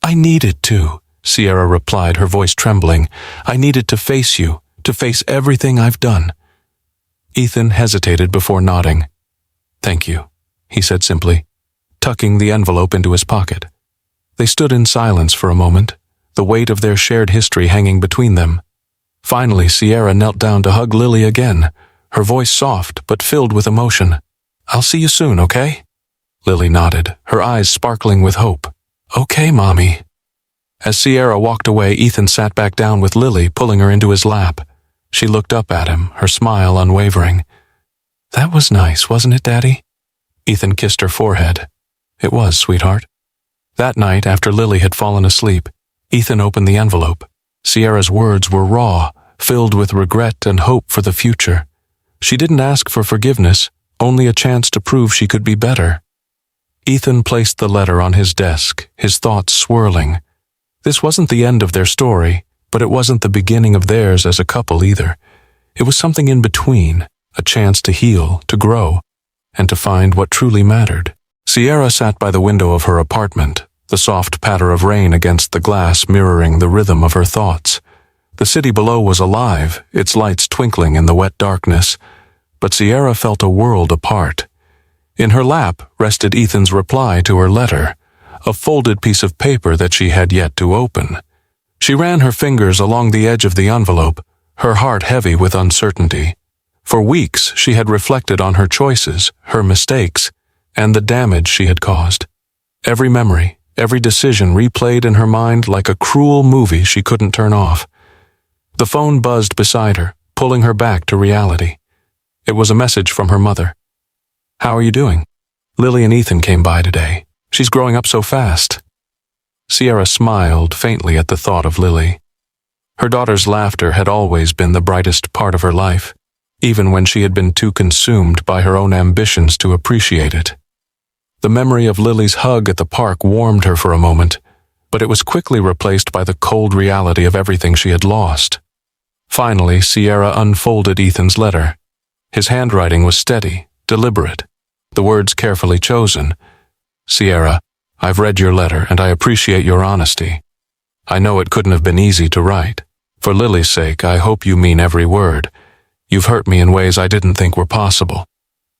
"I needed to," Sierra replied, her voice trembling. "I needed to face you, to face everything I've done." Ethan hesitated before nodding. "Thank you," he said simply, tucking the envelope into his pocket. They stood in silence for a moment, the weight of their shared history hanging between them. Finally, Sierra knelt down to hug Lily again, her voice soft but filled with emotion. "I'll see you soon, okay?" Lily nodded, her eyes sparkling with hope. "Okay, Mommy." As Sierra walked away, Ethan sat back down with Lily, pulling her into his lap. She looked up at him, her smile unwavering. "That was nice, wasn't it, Daddy?" Ethan kissed her forehead. "It was, sweetheart." That night, after Lily had fallen asleep, Ethan opened the envelope. Sierra's words were raw, filled with regret and hope for the future. She didn't ask for forgiveness, only a chance to prove she could be better. Ethan placed the letter on his desk, his thoughts swirling. This wasn't the end of their story, but it wasn't the beginning of theirs as a couple either. It was something in between, a chance to heal, to grow, and to find what truly mattered. Sierra sat by the window of her apartment, the soft patter of rain against the glass mirroring the rhythm of her thoughts. The city below was alive, its lights twinkling in the wet darkness, but Sierra felt a world apart. In her lap rested Ethan's reply to her letter, a folded piece of paper that she had yet to open. She ran her fingers along the edge of the envelope, her heart heavy with uncertainty. For weeks she had reflected on her choices, her mistakes, and the damage she had caused. Every memory, every decision replayed in her mind like a cruel movie she couldn't turn off. The phone buzzed beside her, pulling her back to reality. It was a message from her mother. "How are you doing? Lily and Ethan came by today. She's growing up so fast." Sierra smiled faintly at the thought of Lily. Her daughter's laughter had always been the brightest part of her life, even when she had been too consumed by her own ambitions to appreciate it. The memory of Lily's hug at the park warmed her for a moment, but it was quickly replaced by the cold reality of everything she had lost. Finally, Sierra unfolded Ethan's letter. His handwriting was steady, deliberate, the words carefully chosen. "Sierra, I've read your letter and I appreciate your honesty. I know it couldn't have been easy to write. For Lily's sake, I hope you mean every word. You've hurt me in ways I didn't think were possible.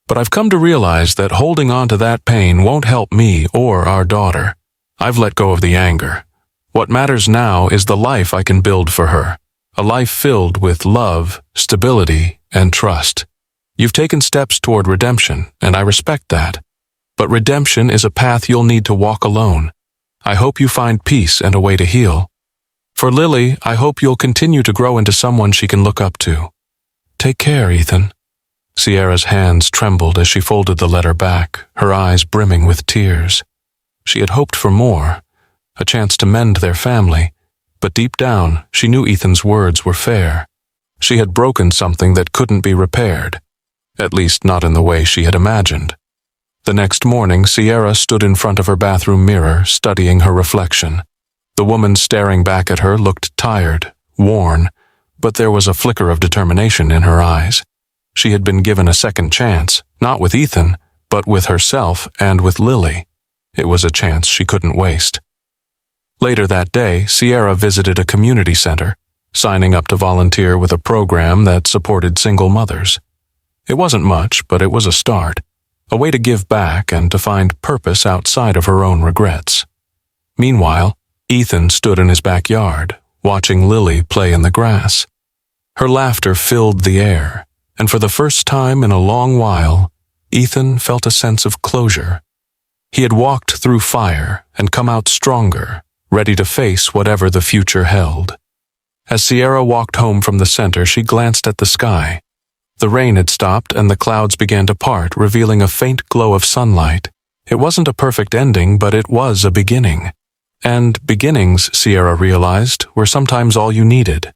But I've come to realize that holding on to that pain won't help me or our daughter. I've let go of the anger. What matters now is the life I can build for her, a life filled with love, stability, and trust. You've taken steps toward redemption, and I respect that. But redemption is a path you'll need to walk alone. I hope you find peace and a way to heal. For Lily, I hope you'll continue to grow into someone she can look up to. Take care, Ethan. Sierra's hands trembled as she folded the letter back, her eyes brimming with tears. She had hoped for more, a chance to mend their family, but deep down, she knew Ethan's words were fair. She had broken something that couldn't be repaired, at least not in the way she had imagined. The next morning, Sierra stood in front of her bathroom mirror, studying her reflection. The woman staring back at her looked tired, worn, but there was a flicker of determination in her eyes. She had been given a second chance, not with Ethan, but with herself and with Lily. It was a chance she couldn't waste. Later that day, Sierra visited a community center, signing up to volunteer with a program that supported single mothers. It wasn't much, but it was a start, a way to give back and to find purpose outside of her own regrets. Meanwhile, Ethan stood in his backyard, watching Lily play in the grass. Her laughter filled the air, and for the first time in a long while, Ethan felt a sense of closure. He had walked through fire and come out stronger, ready to face whatever the future held. As Sierra walked home from the center, she glanced at the sky. The rain had stopped and the clouds began to part, revealing a faint glow of sunlight. It wasn't a perfect ending, but it was a beginning. And beginnings, Sierra realized, were sometimes all you needed.